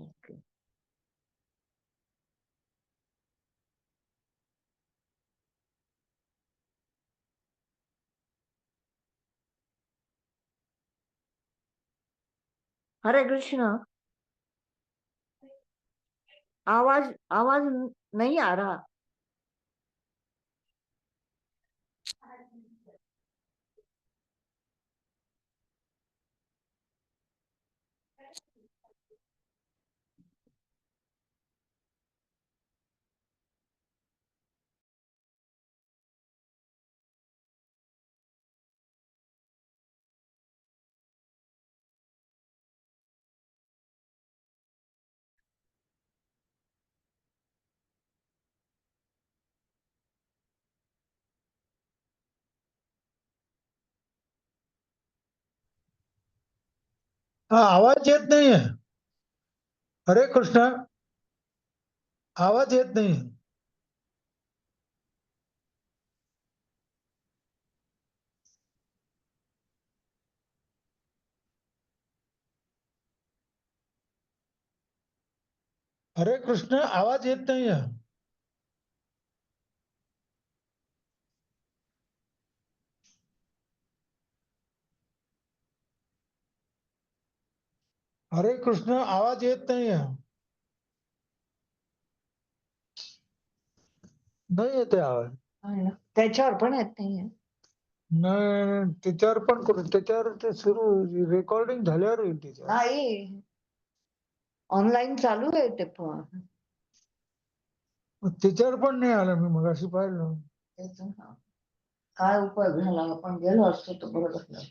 Okay. हरे कृष्णा। आवाज आवाज नहीं आ रहा। हाँ, आवाज येत नाही आहे. हरे कृष्णा, आवाज येत नाही. हरे कृष्ण, आवाज येत नाही आहे. हरे कृष्ण, आवाज येत नाही आहे. नाही येते आवाज. त्याच्यावर पण येत नाहीये. नाही, त्याच्यावर पण करू. त्याच्यावर ते सुरू रेकॉर्डिंग झाल्यावर होईल त्याच्यावर. नाही, ऑनलाईन चालू आहे ते पण. त्याच्यावर पण नाही आलं. मी मगाशी पाहिलं. त्याचा काय उपयोग झाला? आपण गेलो असतो तर बरं झालं.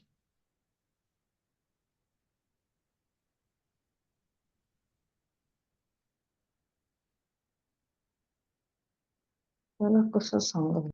त्याला कसं सांगू?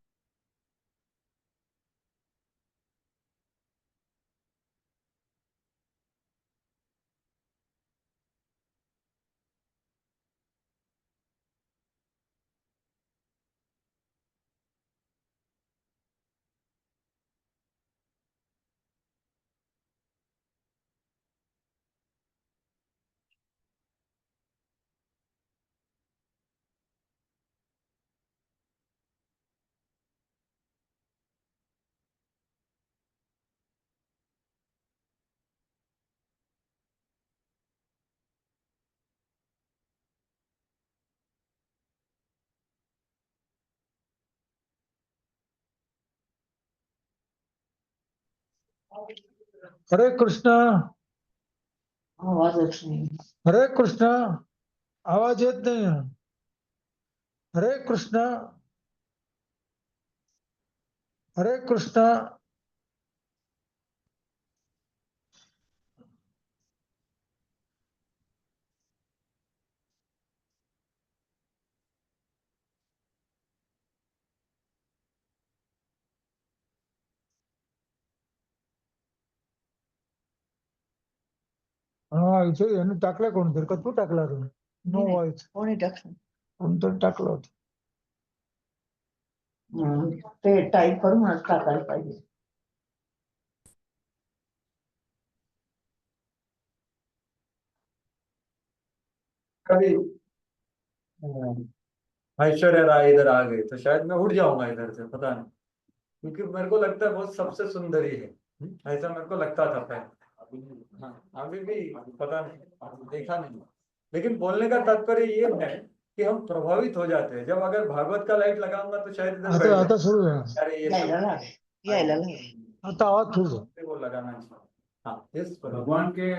हरे कृष्ण, आवाजच नाही. हरे कृष्ण, आवाज येत नाही आहे. हरे कृष्ण, हरे कृष्ण. हा, इथे याने टाकला कोणतरी. का तू टाकला रे? No voice. कोणी टाकलं? कोणतरी टाकलं होतं. ते टाईप करून आज टाकायला पाहिजे. कभी ऐश्वर्या राय इधर आ गई तो शायद मैं उठ जाऊंगा इधर से, पता नहीं, क्योंकि मेरे को लगता है बहुत सबसे सुंदरी है। ऐसा मेरे को लगता था पहले। हाँ, अभी भी पता नहीं, देखा नहीं। लेकिन बोलने का तात्पर्य ये है कि हम प्रभावित हो जाते हैं। जब अगर भागवत का लाइट लगाऊंगा तो शायद इधर बैठ आता सुरू आहे. जाऊं। अरे ये यायला लागेल, यायला लागेल. आता आवाज सुरू आहे. वो लगाना चाहिए। हाँ, इस भगवान के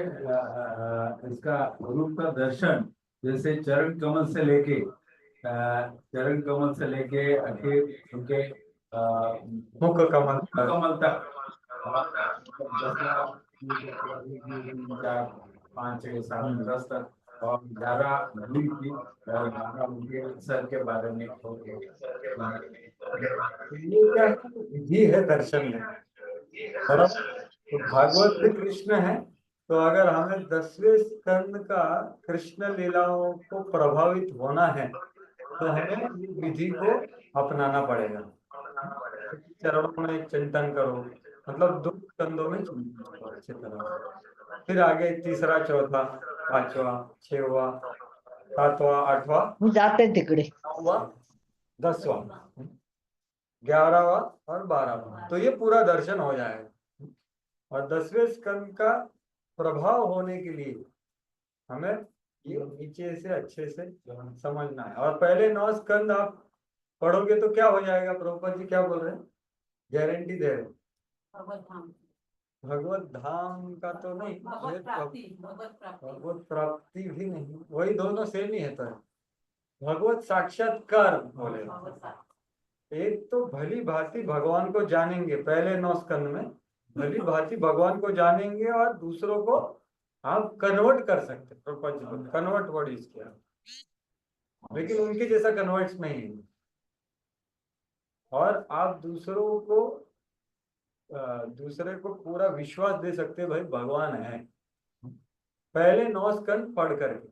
इसका रूप का दर्शन जैसे चरण कमल से लेके आखिर उनके मुख कमल कमल तक 4, 5, 6, 7, 10 तक और 11 नदी की और 12 उनके सर के बारे में होके ये क्या है? विधि है दर्शन में। और अब तो भागवत भी कृष्ण है, तो अगर हमें 10वें स्कंद का कृष्ण लीलाओं को प्रभावित होना है तो हमें विधि को अपनाना पड़ेगा। चरणों में चिंतन करो, मतलब 2 स्कंदों में चिंतन करो अच्छी तरह से। फिर आगे तीसरा चौथा पाचवा, छठवा, सातवा, आठवा, मी जाते तिकडे. 9वां, 10वां, 11वां और 12वां। तो ये पूरा दर्शन हो जाएगा। और 10वें स्कंद का प्रभाव होने के लिए हमें ये नीचे से अच्छे से समझना है। और पहले 9 स्कंद आप पढ़ोगे तो क्या हो जाएगा? प्रभुपाद जी क्या बोल रहे हैं? गारंटी दे रहे हैं। भगवत धाम का तो नहीं, भगवत प्राप्ति भी नहीं, वही दोनों सेम ही है। तो भगवत साक्षात्कार बोले। एक तो भली भांति भगवान को जानेंगे, पहले 9 स्कंद में भली भांति भगवान को जानेंगे और दूसरों को आप कन्वर्ट कर सकते। कन्वर्ट वर्ड यूज किया, लेकिन उनके जैसा कन्वर्ट नहीं है। और आप दूसरे को पूरा विश्वास दे सकते भाई भगवान है, पहले 9 स्कंद पढ़ करके।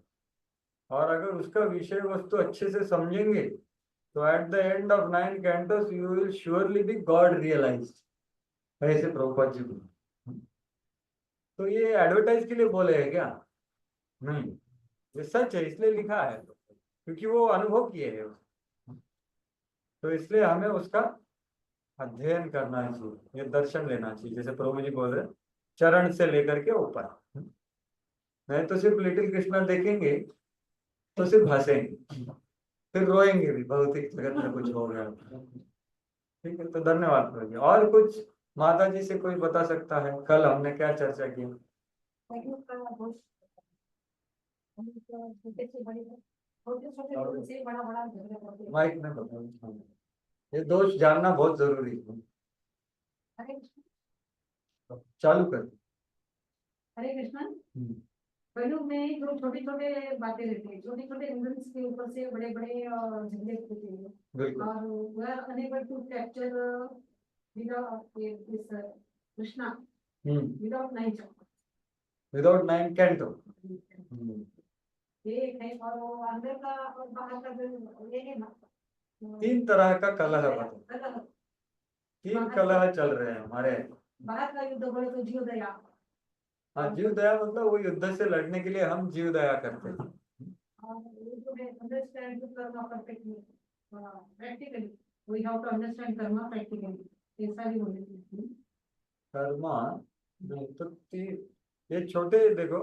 और अगर उसका विषय वस्तु अच्छे से समझेंगे तो at the end of 9 cantos you will surely be god realised. ऐसे प्रभुपाद जी बोले। तो ये एडवर्टाइज के लिए बोले हैं क्या? नहीं, ये सच है, इसलिए लिखा है क्योंकि वो अनुभव किए हैं। तो इसलिए हमें उसका अध्ययन करना चाहिए, ये दर्शन लेना चाहिए। जैसे प्रभु जी बोल रहे चरण से लेकर के ऊपर। नहीं तो सिर्फ लिटिल कृष्णा देखेंगे तो सिर्फ हंसेंगे, फिर रोएंगे भी, भौतिक जगत में कुछ हो गया। ठीक है, तो धन्यवाद प्रभु जी। और कुछ माता जी से कोई बता सकता है? कल हमने क्या चर्चा की? माइक में बताओ। ये दोष जानना बहुत जरूरी है। चालू कर। हरे कृष्ण। कलयुग में जो छोटे छोटे बातें रहती है, छोटे छोटे इंसिडेंट्स के ऊपर से बड़े बड़े झगड़े होते हैं, और we are unable to capture without Krishna, without 9 chakra, without 9 canto. ये एक है। और वो अंदर का और बाहर का जो ये है ना, 3 तरह का कलह बता। 3 कलह चल रहे हैं हमारे। बाहर का युद्ध बोले तो जीव दया। हाँ, जीव दया मतलब वो युद्ध से लड़ने के लिए हम जीव दया करते हैं। और ये जो है अंडरस्टैंड करना perfectly, practically we have to understand karma practically. ऐसा भी होने चाहिए कर्मा तो ये छोटे, देखो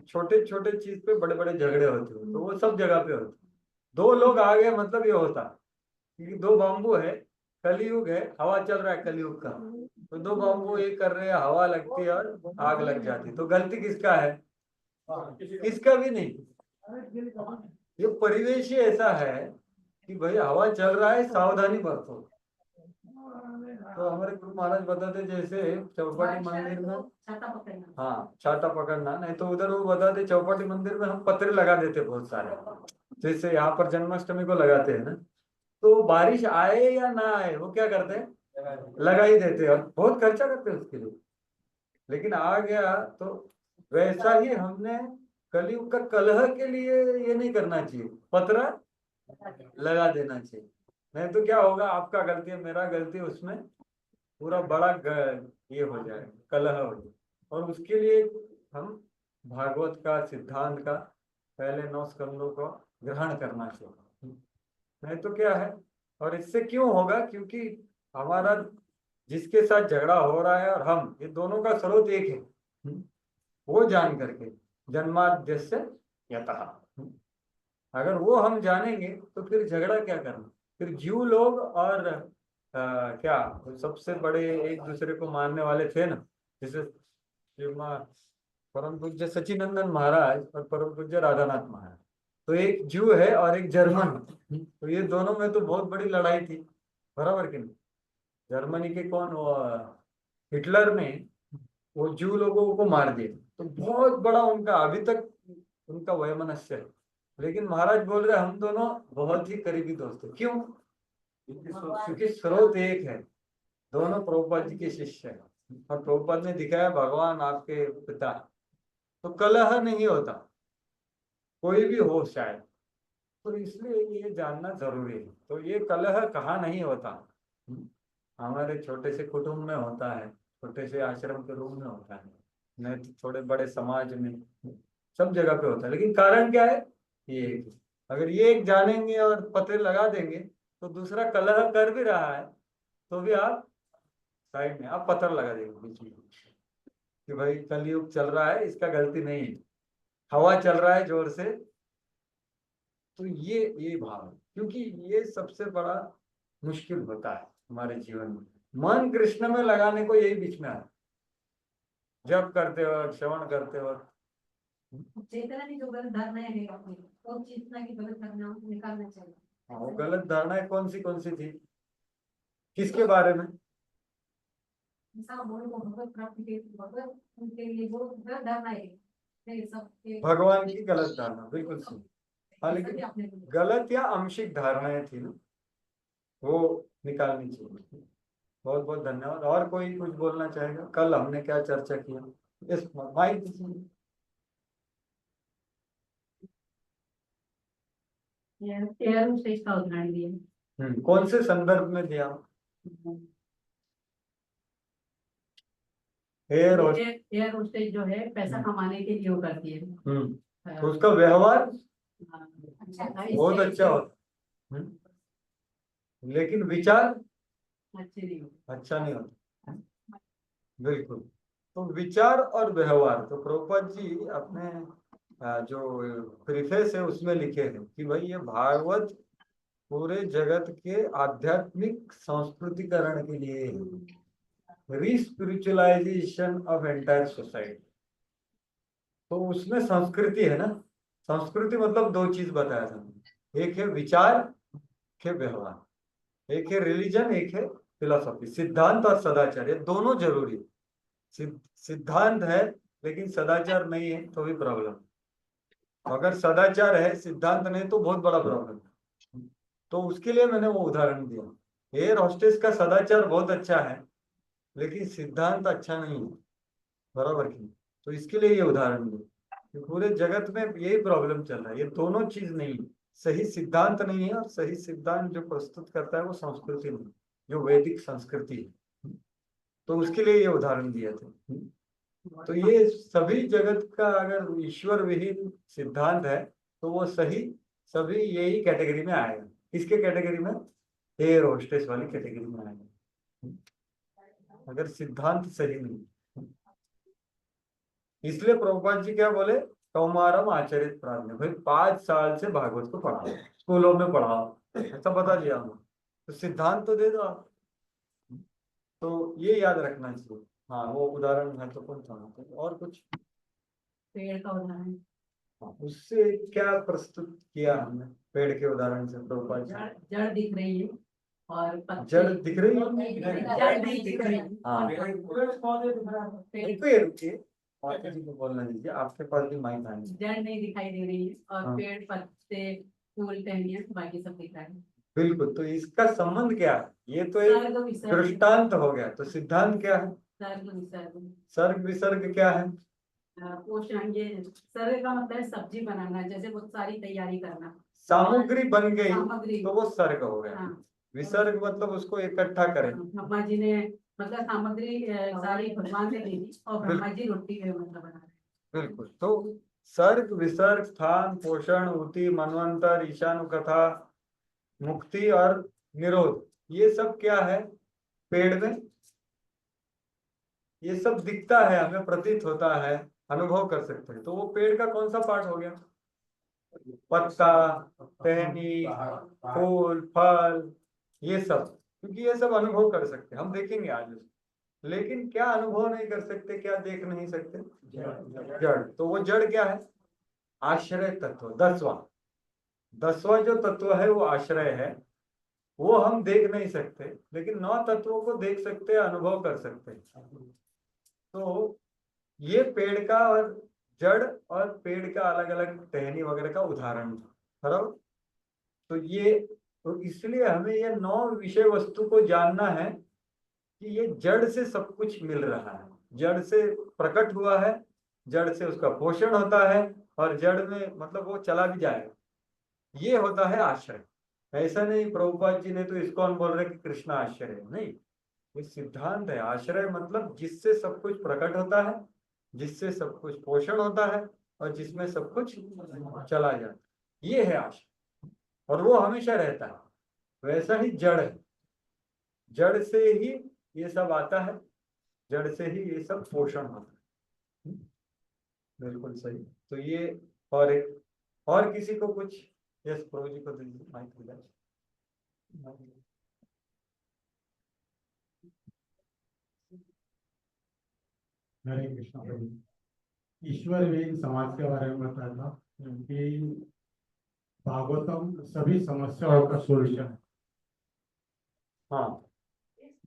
छोटे छोटे चीज पे बड़े बड़े झगड़े होते हैं, तो वो सब जगह पे होते। 2 लोग आ गए मतलब ये होता, क्योंकि 2 बाम्बू है, कलयुग है, हवा चल रहा है कलयुग का, तो 2 बाम्बू ये कर रहे हैं, हवा लगती है और आग लग जाती। तो गलती किसका है? किसका भी नहीं। ये परिवेश ही ऐसा है कि भाई हवा चल रहा है, सावधानी बरतो। तो हमारे गुरु महाराज बताते जैसे चौपाटी मंदिर में छाता पकड़ना। हाँ, छाता पकड़ना। नहीं तो उधर वो बताते चौपाटी मंदिर में हम पत्रे लगा देते बहुत सारे, जैसे यहाँ पर जन्माष्टमी को लगाते हैं ना, तो बारिश आए या ना आए वो क्या करते हैं? लगा ही देते हैं, और बहुत खर्चा करते हैं उसके लिए। लेकिन आ गया तो वैसा ही हमने कलयुग का कलह के लिए ये नहीं करना चाहिए, पतरा लगा देना चाहिए। नहीं तो क्या होगा, आपका गलती है, मेरा गलती है, उसमें पूरा बड़ा ये हो जाए, कलह हो जाए। और उसके लिए हम भागवत का सिद्धांत का पहले 9 स्कंदों को ग्रहण करना चाहिए। नहीं तो क्या है, और इससे क्यों होगा? क्योंकि हमारा जिसके साथ झगड़ा हो रहा है और हम, ये दोनों का स्रोत एक है। वो जान करके जन्माद्यस्य यतः, अगर वो हम जानेंगे तो फिर झगड़ा क्या करना। फिर जीव लोग और क्या सबसे बड़े एक दूसरे को मारने वाले थे ना, जैसे परम पूज्य सचिनंदन महाराज और परम पूज्य राधानाथ महाराज, तो एक जू है और एक जर्मन, तो ये दोनों में तो बहुत बड़ी लड़ाई थी, बराबर कि नहीं? जर्मनी के कौन, वो हिटलर ने वो जू लोगों को मार दिया, तो बहुत बड़ा उनका अभी तक उनका वैमनस्य है। लेकिन महाराज बोल रहे हम दोनों बहुत ही करीबी दोस्त हैं। क्यों? क्योंकि स्रोत एक है, दोनों प्रभुपाद जी के शिष्य हैं, और प्रभुपाद ने दिखाया भगवान आपके पिता, तो कलह नहीं होता, कोई भी हो शायद। तो इसलिए ये जानना जरूरी है। तो ये कलह कहाँ नहीं होता, हमारे छोटे से कुटुंब में होता है, छोटे से आश्रम के रूम में होता है, नहीं तो थोड़े बड़े समाज में, सब जगह पे होता है, लेकिन कारण क्या है? ये एक है। अगर ये एक जानेंगे और पते लगा देंगे तो दूसरा कलह कर भी रहा है तो भी आप साइड में आप पत्थर लगा देंगे बीच में कि भाई कलयुग चल रहा है, इसका गलती नहीं है, हवा चल रहा है जोर से। तो ये भाव है, क्योंकि ये सबसे बड़ा मुश्किल होता है हमारे जीवन में। मन कृष्ण में लगाने को यही बीच में आता है, जप करते वक्त, श्रवण करते वक्त। चेतना की जो गलत धारणाएं है अपनी, वो चेतना की गलत धारणा निकालना चाहिए। हाँ, वो गलत धारणाएं कौन सी थी, किसके बारे में? इंसान बोले को भगवत प्राप्ति के भगवत उनके लिए वो गलत धारणा है ये सब भगवान की गलत धारणा, बिल्कुल सही। हाँ, जैसा कि लेकिन आपने बोला। गलत या आंशिक धारणाएं थी ना, वो निकालनी चाहिए। बहुत बहुत धन्यवाद। और कोई कुछ बोलना चाहेगा? कल हमने क्या चर्चा किया इस माइक में? तेरहवीं स्टेज का उदाहरण दिया। कौन से संदर्भ में दिया? एयर होस्टेज जो है पैसा कमाने के लिए वो करती है। तो उसका व्यवहार अच्छा बहुत अच्छा होता, लेकिन विचार अच्छा नहीं होता। बिल्कुल। तो विचार और व्यवहार, तो प्रभुपाद जी अपने जो प्रीफेस है उसमें लिखे हैं कि भाई ये भागवत पूरे जगत के आध्यात्मिक संस्कृतिकरण के लिए, रीस्पिरिचुअलाइजेशन ऑफ एंटायर सोसाइटी। तो उसमें संस्कृति है ना, संस्कृति मतलब दो चीज बताया था, एक है विचार, एक है व्यवहार, एक है रिलीजन, एक है फिलोसॉफी। सिद्धांत और सदाचार ये दोनों जरूरी है। सिद्धांत है लेकिन सदाचार नहीं है तो भी प्रॉब्लम, अगर सदाचार है सिद्धांत नहीं तो बहुत बड़ा प्रॉब्लम है। तो उसके लिए मैंने वो उदाहरण दिया, एयर होस्टेस का सदाचार बहुत अच्छा है लेकिन सिद्धांत अच्छा नहीं है, बराबर की। तो इसके लिए ये उदाहरण दिया कि पूरे जगत में यही प्रॉब्लम चल रहा है, ये दोनों चीज नहीं है, सही सिद्धांत नहीं है और सही सिद्धांत जो प्रस्तुत करता है वो संस्कृति नहीं, जो वैदिक संस्कृति है। तो उसके लिए ये उदाहरण दिया था। तो ये सभी जगत का अगर ईश्वर विहीन सिद्धांत है तो वो सही सभी यही कैटेगरी में आएगा। किसके कैटेगरी में? एयर होस्टेस वाली कैटेगरी में आएगा, अगर सिद्धांत सही नहीं। इसलिए प्रभुपाद जी क्या बोले, कौमारम आचरित प्राज्ञ, भाई 5 साल से भागवत को पढ़ाओ, स्कूलों में पढ़ाओ, ऐसा बता दिया हमने। तो सिद्धांत तो दे दो आप। तो ये याद रखना चाहिए। हाँ, वो उदाहरण महत्वपूर्ण था। और कुछ? पेड़ का उदाहरण, उससे क्या प्रस्तुत किया हमने? पेड़ के उदाहरण से प्रभुपाद जी, जड़ दिख रही है और पत्ते जड़ दिख रही है, जड़ नहीं दिख रही है। हाँ। रुकिए रुकिए, माता जी को बोलना दीजिए, आपके पास भी माइक आने। जड़ नहीं दिखाई दे रही है और हाँ। पेड़ पत्ते फूल टहनियाँ बाकी सब दिख रहा है। बिल्कुल। तो इसका संबंध क्या है? ये तो एक सर्ग विसर्ग, दृष्टांत हो गया। तो सिद्धांत क्या है? सर्ग विसर्ग, सर्ग विसर्ग क्या है? पोषण। ये सर्ग का मतलब है सब्जी बनाना, जैसे बहुत सारी तैयारी करना, सामग्री बन गई सामग्री। तो वो सर्ग हो गया। हाँ। विसर्ग मतलब उसको इकट्ठा करें। ब्रह्मा जी ने मतलब सामग्री सारी भगवान ने दी थी और ब्रह्मा जी रोटी मतलब बना रहे। बिल्कुल। तो सर्ग विसर्ग, स्थान, पोषण, ऊति, मनवंतर, ईशानु कथा, मुक्ति और निरोध, ये सब क्या है पेड़ में? ये सब दिखता है, हमें प्रतीत होता है, अनुभव कर सकते हैं। तो वो पेड़ का कौन सा पार्ट हो गया? पत्ता, टहनी, फूल, फल, ये सब, क्योंकि ये सब अनुभव कर सकते हैं, हम देखेंगे आज उसको। लेकिन क्या अनुभव नहीं कर सकते, क्या देख नहीं सकते? जड़। तो वो जड़ क्या है? आश्रय तत्व। 10वां जो तत्व है वो आश्रय है, वो हम देख नहीं सकते, लेकिन 9 तत्वों को देख सकते हैं, अनुभव कर सकते हैं। तो ये पेड़ का और जड़ और पेड़ का अलग अलग टहनी वगैरह का उदाहरण था, बराबर। तो ये, तो इसलिए हमें ये 9 विषय वस्तु को जानना है कि ये जड़ से सब कुछ मिल रहा है, जड़ से प्रकट हुआ है, जड़ से उसका पोषण होता है और जड़ में मतलब वो चला भी जाएगा। ये होता है आश्रय। ऐसा नहीं प्रभुपाद जी ने तो इसको बोल रहे कि कृष्ण आश्रय है, नहीं, ये सिद्धांत है। आश्रय मतलब जिससे सब कुछ प्रकट होता है, जिससे सब कुछ पोषण होता है और जिसमें सब कुछ चला जाए, ये है आशा, और वो हमेशा रहता है। वैसा ही जड़ है, जड़ से ही ये सब आता है, जड़ से ही ये सब पोषण होता है। बिल्कुल सही। तो ये, और एक, और किसी को कुछ? यस, प्रभु जी को दीजिए माइक दीजिए। हरे कृष्ण प्रभु। ईश्वर वेद समाज के बारे में बताया था कि भागवतम सभी समस्याओं का सोल्यूशन है। हाँ,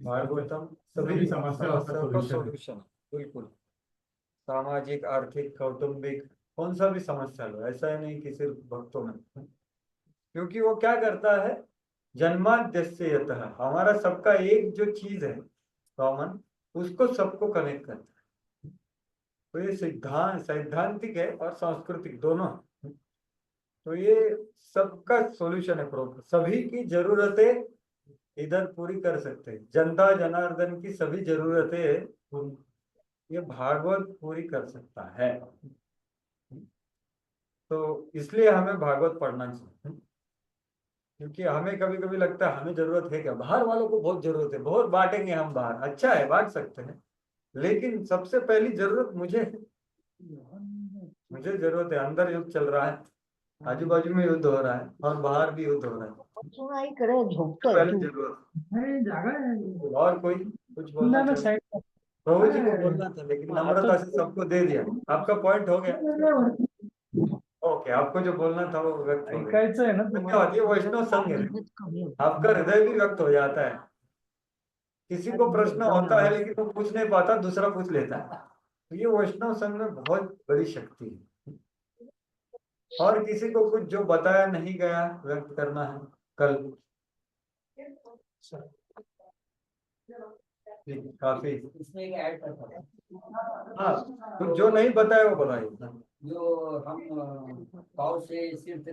भागवतम सभी समस्याओं का सोल्यूशन है। सॉल्यूशन, बिल्कुल। सामाजिक, आर्थिक, कौटुंबिक, कौन सा भी समस्या लो, ऐसा ही नहीं कि सिर्फ भक्तों में, क्योंकि वो क्या करता है, जन्माद्यस्य यतः, हमारा सबका एक जो चीज है कॉमन, उसको सबको कनेक्ट करता है। तो ये सैद्धांतिक है और सांस्कृतिक दोनों है। तो ये सबका सॉल्यूशन है प्रॉब्लम, सभी की जरूरतें इधर पूरी कर सकते हैं, जनता जनार्दन की सभी जरूरतें ये भागवत पूरी कर सकता है। तो इसलिए हमें भागवत पढ़ना चाहिए, क्योंकि हमें कभी कभी लगता है हमें जरूरत है क्या, बाहर वालों को बहुत जरूरत है, बहुत बांटेंगे हम बाहर, अच्छा है बांट सकते हैं, लेकिन सबसे पहली जरूरत मुझे जरूरत है। अंदर युद्ध चल रहा है, आजू बाजू में युद्ध हो रहा है, और बाहर भी युद्ध हो रहा है, सुनाई करे झोंकतोय पहले तू. जरूरत। और कोई कुछ बोलना चाहिए? प्रभु जी को बोलना था, लेकिन नम्रता से सबको दे दिया। आपका पॉइंट हो गया, ओके, आपको जो बोलना था वो व्यक्त हो गया। ऐकायचं आहे ना तुम्हाला. धन्यवाद, ये वैष्णव संघ है, आपका हृदय भी व्यक्त हो जाता है। किसी को प्रश्न होता है लेकिन वो पूछ नहीं पाता, दूसरा पूछ लेता है, तो ये वैष्णव संघ में बहुत बड़ी शक्ति है। और किसी को कुछ जो बताया नहीं गया व्यक्त करना है कल, काफी इसमें एक ऐड करता था। हाँ, तो जो नहीं बताया वो बताइए। जो हम पाव से सिर्फ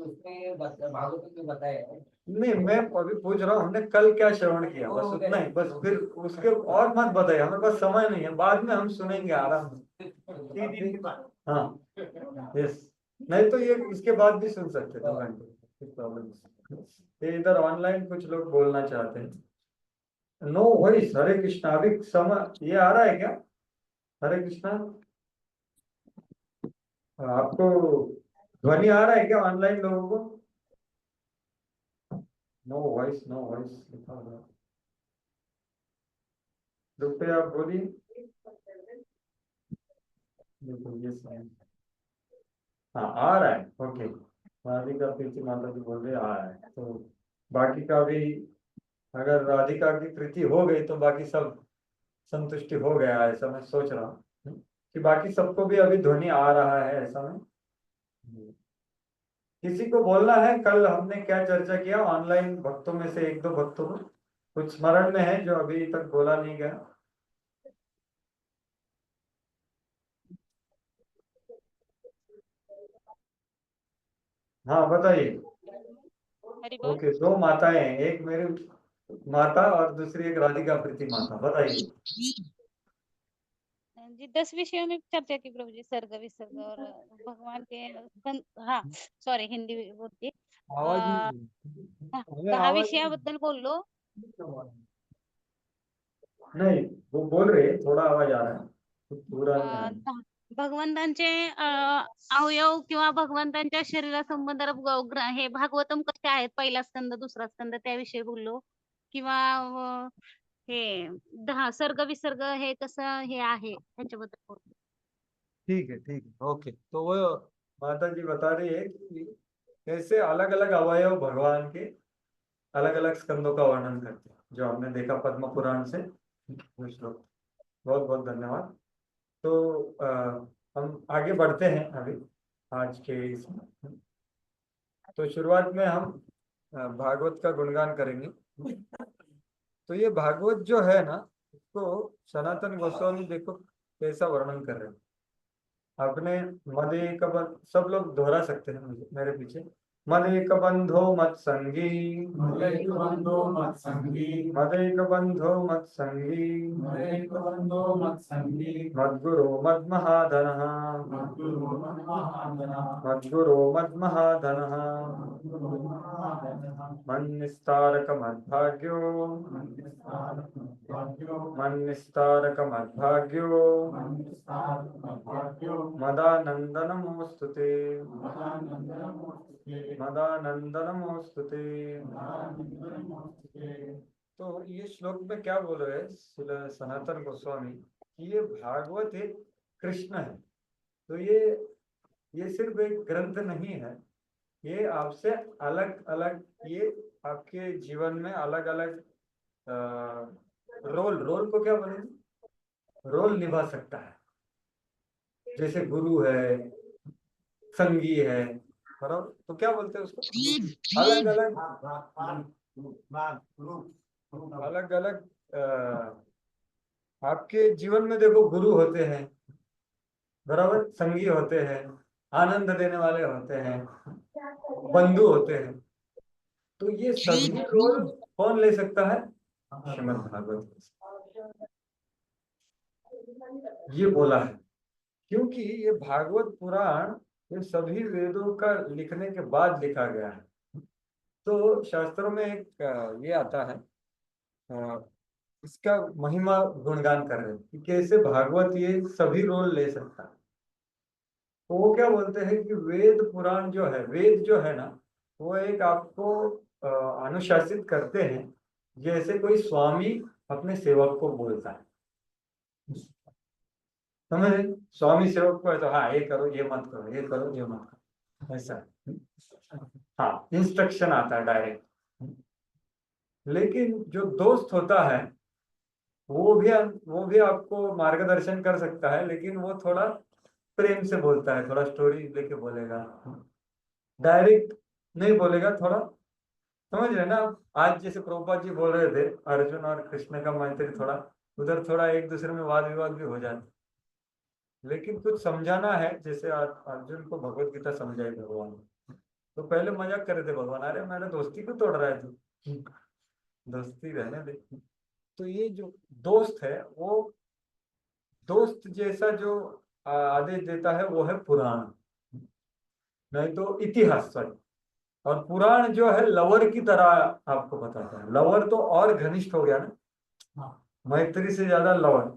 उसमें भागवत में बताया है। नहीं, मैं अभी पूछ रहा हूँ हमने कल क्या श्रवण किया, बस उतना ही, बस फिर उसके और मत बताइए, हमें बस समय नहीं है, बाद में हम सुनेंगे आराम से। हाँ, यस, नहीं तो ये इसके बाद भी सुन सकते 2 घंटे, प्रॉब्लम। ये इधर ऑनलाइन कुछ लोग बोलना चाहते हैं। नो वॉइस, हरे कृष्णा, अभी समय ये आ रहा है क्या? हरे कृष्णा, आपको ध्वनि आ रहा है क्या ऑनलाइन लोगों को? नो वॉइस, नो वॉइस लिखा हुआ है। रुपये आप बोलिए। देखो ये सही, हाँ आ रहा है, ओके। राधिका प्रीति माता जी बोल रहे आ रहा है, तो बाकी का भी, अगर राधिका की प्रीति हो गई तो बाकी सब संतुष्टि हो गया, ऐसा मैं सोच रहा हूँ कि बाकी सबको भी अभी ध्वनि आ रहा है, ऐसा मैं। किसी को बोलना है कल हमने क्या चर्चा किया ऑनलाइन भक्तों में से, 1-2 भक्तों को कुछ स्मरण में है जो अभी तक बोला नहीं गया? हाँ बताइए। ओके, 2 माताएं हैं, एक मेरी माता और दूसरी एक राधिका प्रीति माता, बताइए। जी 10 विषयों में चर्चा की प्रभु जी, सर्ग विसर्ग और भगवान के हाँ सॉरी हिंदी बोलते आवाज 10 विषयाबद्दल बोललो. नहीं, वो बोल रहे थोडा आवाज आ रहा है, पूरा नहीं आ रहा। भगवंतांचे अवयव किंवा भगवंतांच्या शरीरासंबंधात हे भागवतम कसे आहेत, पहिला स्कंद दुसरा स्कंद त्याविषयी बोललो, किंवा हे 10 सर्ग विसर्ग हे कसं हे आहे ह्याच्याबद्दल बोललो. ठीक है, ठीक है, ओके। तो वो माता जी बता रही है कि कैसे अलग अलग अवयव भगवान के अलग अलग स्कंदों का वर्णन करते हैं, जो हमने देखा पद्म पुराण से कुछ लोग। बहुत बहुत धन्यवाद। तो हम आगे बढ़ते हैं अभी आज के इसमें। तो शुरुआत में हम भागवत का गुणगान करेंगे। तो ये भागवत जो है ना, उसको सनातन गोस्वामी देखो कैसा वर्णन कर रहे हैं। अपने मदे कबर सब लोग दोहरा सकते हैं मुझे, मेरे पीछे। मदेक बंधो मत्संगी मदेक बंधो मत्संगी मदेक बंधो मत्संगी मदेक बंधो मत्संगी मद्गुरो मद्महाधनः मद्गुरो मन्महाधनः मद्गुरो मद्महाधनः मन्निस्तारक मद्भाग्यो मन्निस्तारक मद्भाग्यो मदानंदनमोस्तुते मदानंदनमोस्तुते। तो ये श्लोक में क्या बोल रहे हैं सनातन गोस्वामी कि ये भागवत एक कृष्ण है। तो ये सिर्फ एक ग्रंथ नहीं है, ये आपसे अलग अलग, ये आपके जीवन में अलग अलग रोल को क्या बोलेंगे, रोल निभा सकता है। जैसे गुरु है, संगी है, बराबर, तो क्या बोलते हैं उसको, अलग अलग आपके जीवन में देखो गुरु होते हैं, बराबर, संगी होते हैं, आनंद देने वाले होते हैं, बंधु होते हैं। तो ये सभी रोल कौन ले सकता है, श्रीमद् भागवत ये बोला है। क्योंकि ये भागवत पुराण ये सभी वेदों का लिखने के बाद लिखा गया है। तो शास्त्रों में एक ये आता है, इसका महिमा गुणगान कर रहे हैं कि कैसे भागवत ये सभी रोल ले सकता है। तो वो क्या बोलते हैं कि वेद पुराण जो है, वेद जो है ना, वो एक आपको अनुशासित करते हैं जैसे कोई स्वामी अपने सेवक को बोलता है, समझ? स्वामी सेवक को है तो हाँ ये करो, ये मत करो, ये करो, ये मत करो, ऐसा। हाँ, इंस्ट्रक्शन आता है डायरेक्ट। लेकिन जो दोस्त होता है वो भी आपको मार्गदर्शन कर सकता है, लेकिन वो थोड़ा प्रेम से बोलता है, थोड़ा स्टोरी लेके बोलेगा, डायरेक्ट नहीं बोलेगा, थोड़ा, समझ रहे ना। आज जैसे प्रभुपाद जी बोल रहे थे अर्जुन और कृष्ण का मैत्री, थोड़ा उधर थोड़ा एक दूसरे में वाद विवाद भी हो जाते, लेकिन कुछ समझाना है। जैसे अर्जुन को भगवत गीता समझाई भगवान, तो पहले मजाक कर रहे थे भगवान, अरे मेरा दोस्ती को तोड़ रहा है तू, दोस्ती रहने दे। तो ये जो दोस्त है, वो दोस्त जैसा जो आदेश देता है वो है पुराण, नहीं तो इतिहास, सॉरी। और पुराण जो है लवर की तरह आपको बताता है। लवर तो और घनिष्ठ हो गया ना, मैत्री से ज्यादा लवर,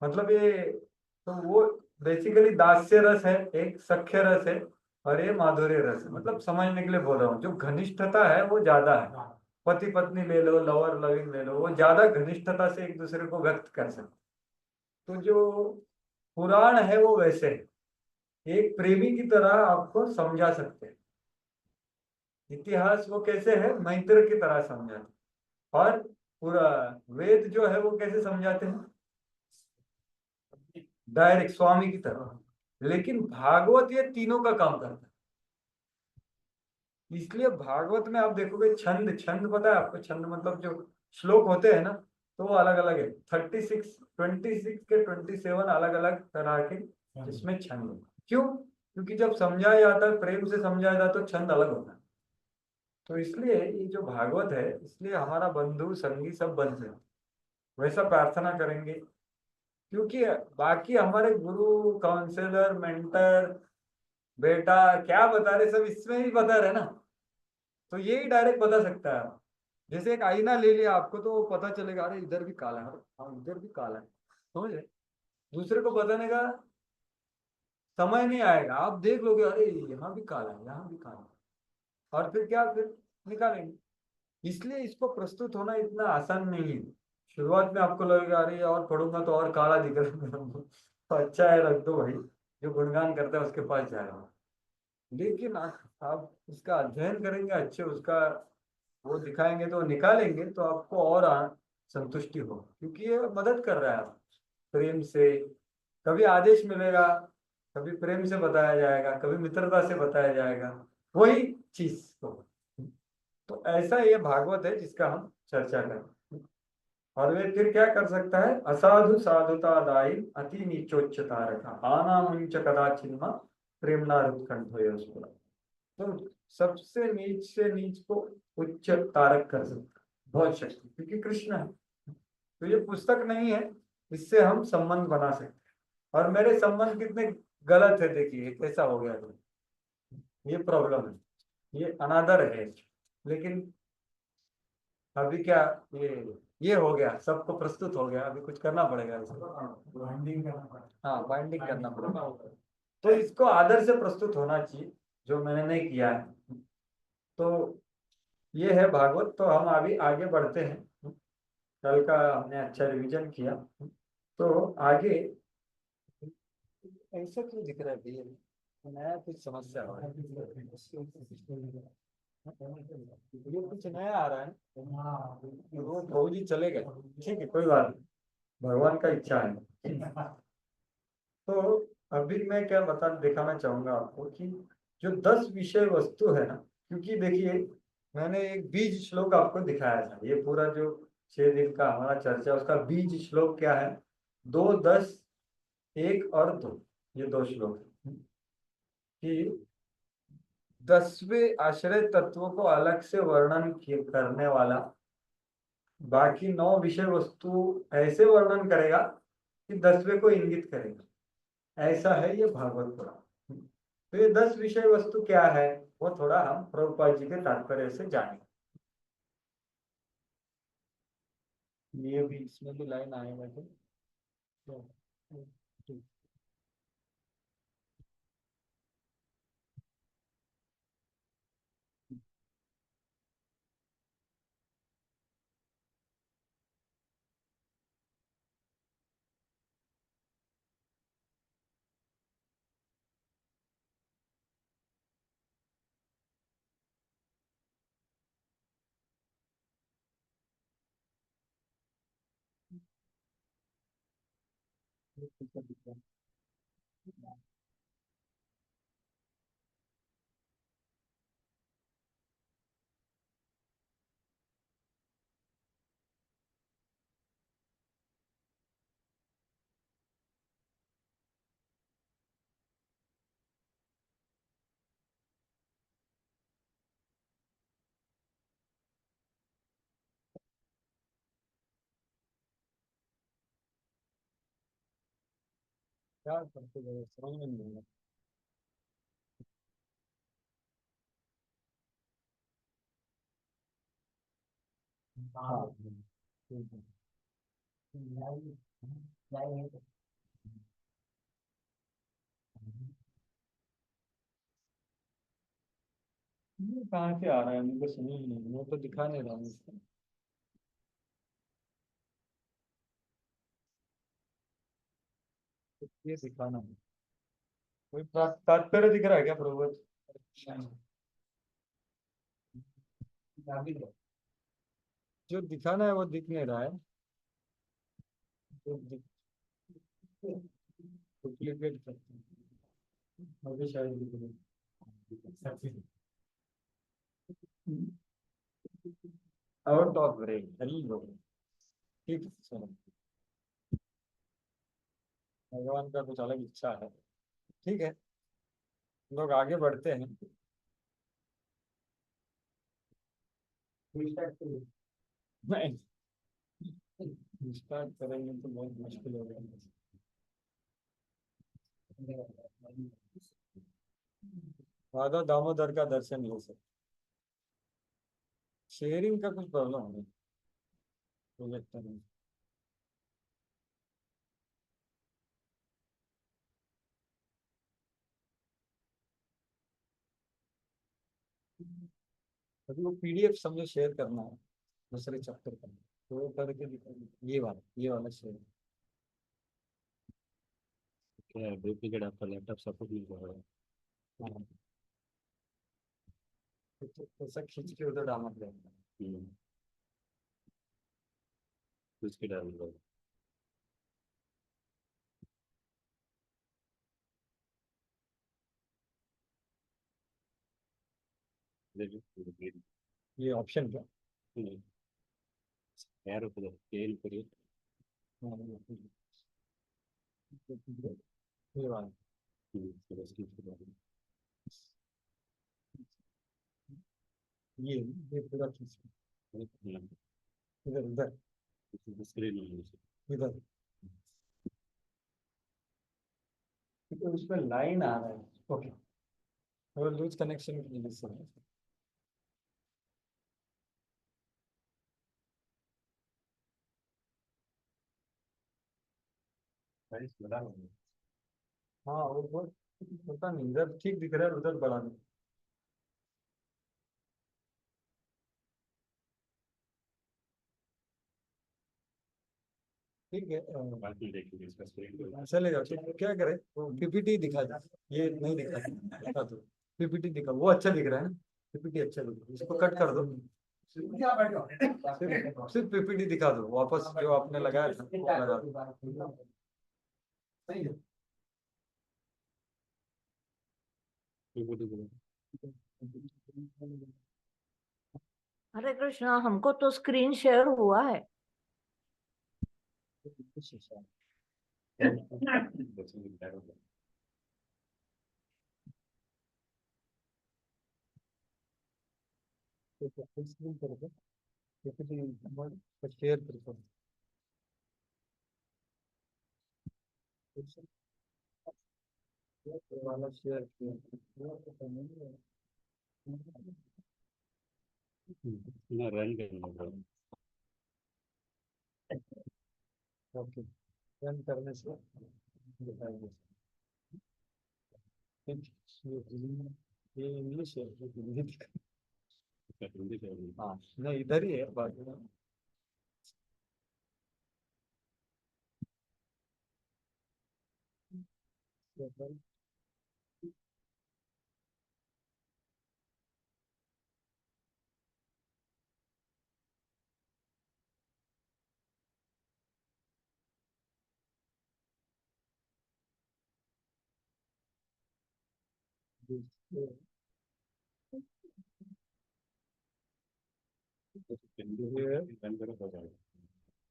मतलब ये तो वो बेसिकली दास्य रस है, एक सख्य रस है, और ये माधुर्य रस है। मतलब समझने के लिए बोल रहा हूँ, जो घनिष्ठता है वो ज्यादा है। पति पत्नी ले लो, लवर लविंग ले लो, वो ज्यादा घनिष्ठता से एक दूसरे को व्यक्त कर सकते। तो जो पुराण है वो वैसे एक प्रेमी की तरह आपको समझा सकते हैं। इतिहास वो कैसे है, मैत्र की तरह समझाते, और पूरा वेद जो है वो कैसे समझाते हैं, डायरेक्ट स्वामी की तरह। लेकिन भागवत ये तीनों का काम करता है। इसलिए भागवत में आप देखोगे छंद पता है आपको, छंद मतलब जो श्लोक होते हैं ना, तो वो अलग अलग है। 26 के 27 अलग अलग तरह के इसमें छंद है। क्यों? क्योंकि जब समझाया जाता है, प्रेम से समझाया जाता है, तो छंद अलग होता है। तो इसलिए ये जो भागवत है, इसलिए हमारा बंधु संगी सब बन जाए, वैसा प्रार्थना करेंगे। क्योंकि बाकी हमारे गुरु, काउंसलर, मेंटर, बेटा क्या बता रहे, सब इसमें ही बता रहे ना, तो ये ही डायरेक्ट बता सकता है। जैसे एक आईना ले लिया आपको, तो पता चलेगा अरे इधर भी काला है, हाँ इधर भी काला है, समझ रहे। दूसरे को बताने का समय नहीं आएगा, आप देख लोगे अरे यहाँ भी काला है, यहाँ भी काला है, और फिर क्या, फिर निकालेंगे। इसलिए इसको प्रस्तुत होना इतना आसान नहीं है। शुरुआत में आपको लगेगा अरे और पढ़ूंगा तो और काला दिख रहा है, तो अच्छा है रख दो भाई, जो गुणगान करता है उसके पास जाएगा। लेकिन आप उसका अध्ययन करेंगे, अच्छे उसका वो दिखाएंगे, तो निकालेंगे, तो आपको और संतुष्टि हो, क्योंकि ये मदद कर रहा है। प्रेम से कभी आदेश मिलेगा, कभी प्रेम से बताया जाएगा, कभी मित्रता से बताया जाएगा, वही चीज तो ऐसा ये भागवत है जिसका हम चर्चा करें। और वे फिर क्या कर सकता है, असाधु साधुता दाई अति नीचोच्चता रखा आना मुंच कदाचिन्मा प्रेमना उत्कंठ। तो सबसे नीच से नीच को उच्च तारक कर सकता है, बहुत शक्ति, क्योंकि कृष्ण है। तो ये पुस्तक नहीं है, इससे हम संबंध बना सकते हैं। और मेरे संबंध कितने गलत है, देखिए कैसा हो गया। तो ये प्रॉब्लम है, ये अनादर है। लेकिन अभी क्या, ये हो गया, सबको प्रस्तुत हो गया, अभी कुछ करना पड़ेगा इसको। बाइंडिंग करना पड़ेगा। हाँ, बाइंडिंग करना पड़ेगा। तो इसको आदर से प्रस्तुत होना चाहिए, जो मैंने नहीं किया है। तो ये है भागवत। तो हम अभी आगे बढ़ते हैं। कल का हमने अच्छा रिवीजन किया, तो आगे ऐसा क्यों दिख रहा है भैया? नया कुछ समस्या हो रहा है, ये कुछ नया आ रहा है। वो प्रभु जी चले गए, ठीक है, कोई बात नहीं, भगवान का इच्छा है। तो अभी मैं क्या दिखाना चाहूंगा आपको कि जो 10 विषय वस्तु है ना, क्योंकि देखिए मैंने एक बीज श्लोक आपको दिखाया था। ये पूरा जो 6 दिन का हमारा चर्चा, उसका बीज श्लोक क्या है? 2, 10, 1 और 2, ये 2 श्लोक हैं। कि 10वें आश्रय तत्वों को अलग से वर्णन करने वाला बाकी 9 विषय वस्तु ऐसे वर्णन करेगा कि 10वें को इंगित करेगा। ऐसा है ये भागवत पुराण। तो ये 10 विषय वस्तु क्या है, वो थोड़ा हम प्रभुपाद जी के तात्पर्य से जानेंगे। ये भी, इसमें भी लाइन आएगा तो ठीक। क्या करते हैं, समझ में नहीं आ रहा। हाँ, ठीक है। ये कहाँ से आ रहा है, मुझे समझ नहीं, वो तो दिखा नहीं रहा मुझको। ये दिखाना है, कोई तात्पर्य दिख रहा है क्या प्रभु? जो दिखाना है वो दिख नहीं रहा है। डुप्लीकेट करते हैं, अभी शायद दिख रहा है। आउट ऑफ ब्रेक, ठीक है, चलो, भगवान का कुछ अलग इच्छा है। ठीक है, हम लोग आगे बढ़ते हैं। नहीं, स्टार्ट करेंगे तो बहुत मुश्किल हो जाएगा। राधा दामोदर का दर्शन हो सकता, शेयरिंग का कुछ प्रॉब्लम हो, प्रोजेक्टर में। अभी वो पीडीएफ समझो शेयर करना है दूसरे चैप्टर का, तो वो करके ये वाला शेयर। क्या डुप्लीकेट आपका लैपटॉप सपोर्ट नहीं कर रहा है? हाँ, तो ऐसा खींच के उधर डालना पड़ेगा। उसके डाल दो। ये ऑप्शन क्या? यार तेल करिए। ये वाला। ये पूरा खींच इधर इधर इधर, क्योंकि उसमें लाइन आ रहा है। ओके, और लूज कनेक्शन की वजह से हाँ, वो पता नहीं, इधर ठीक दिख रहा है, उधर बड़ा नहीं। ठीक है, चलेगा। तो क्या करें, वो पीपीटी दिखा दे, ये नहीं दिखा दो, पीपीटी दिखा, वो अच्छा दिख रहा है ना, पीपीटी अच्छा दिख रहा है, इसको कट कर दो, सिर्फ पीपीटी दिखा दो, वापस जो आपने लगाया था वो लगा दो। सही है। हरे कृष्णा, हमको तो स्क्रीन शेयर हुआ है। शेयर कर वाला शेयर रन करना। ओके, रन करने से दिखाएंगे। ये इंग्लिश है, हिंदी हाँ नहीं, इधर ही है बाकी में।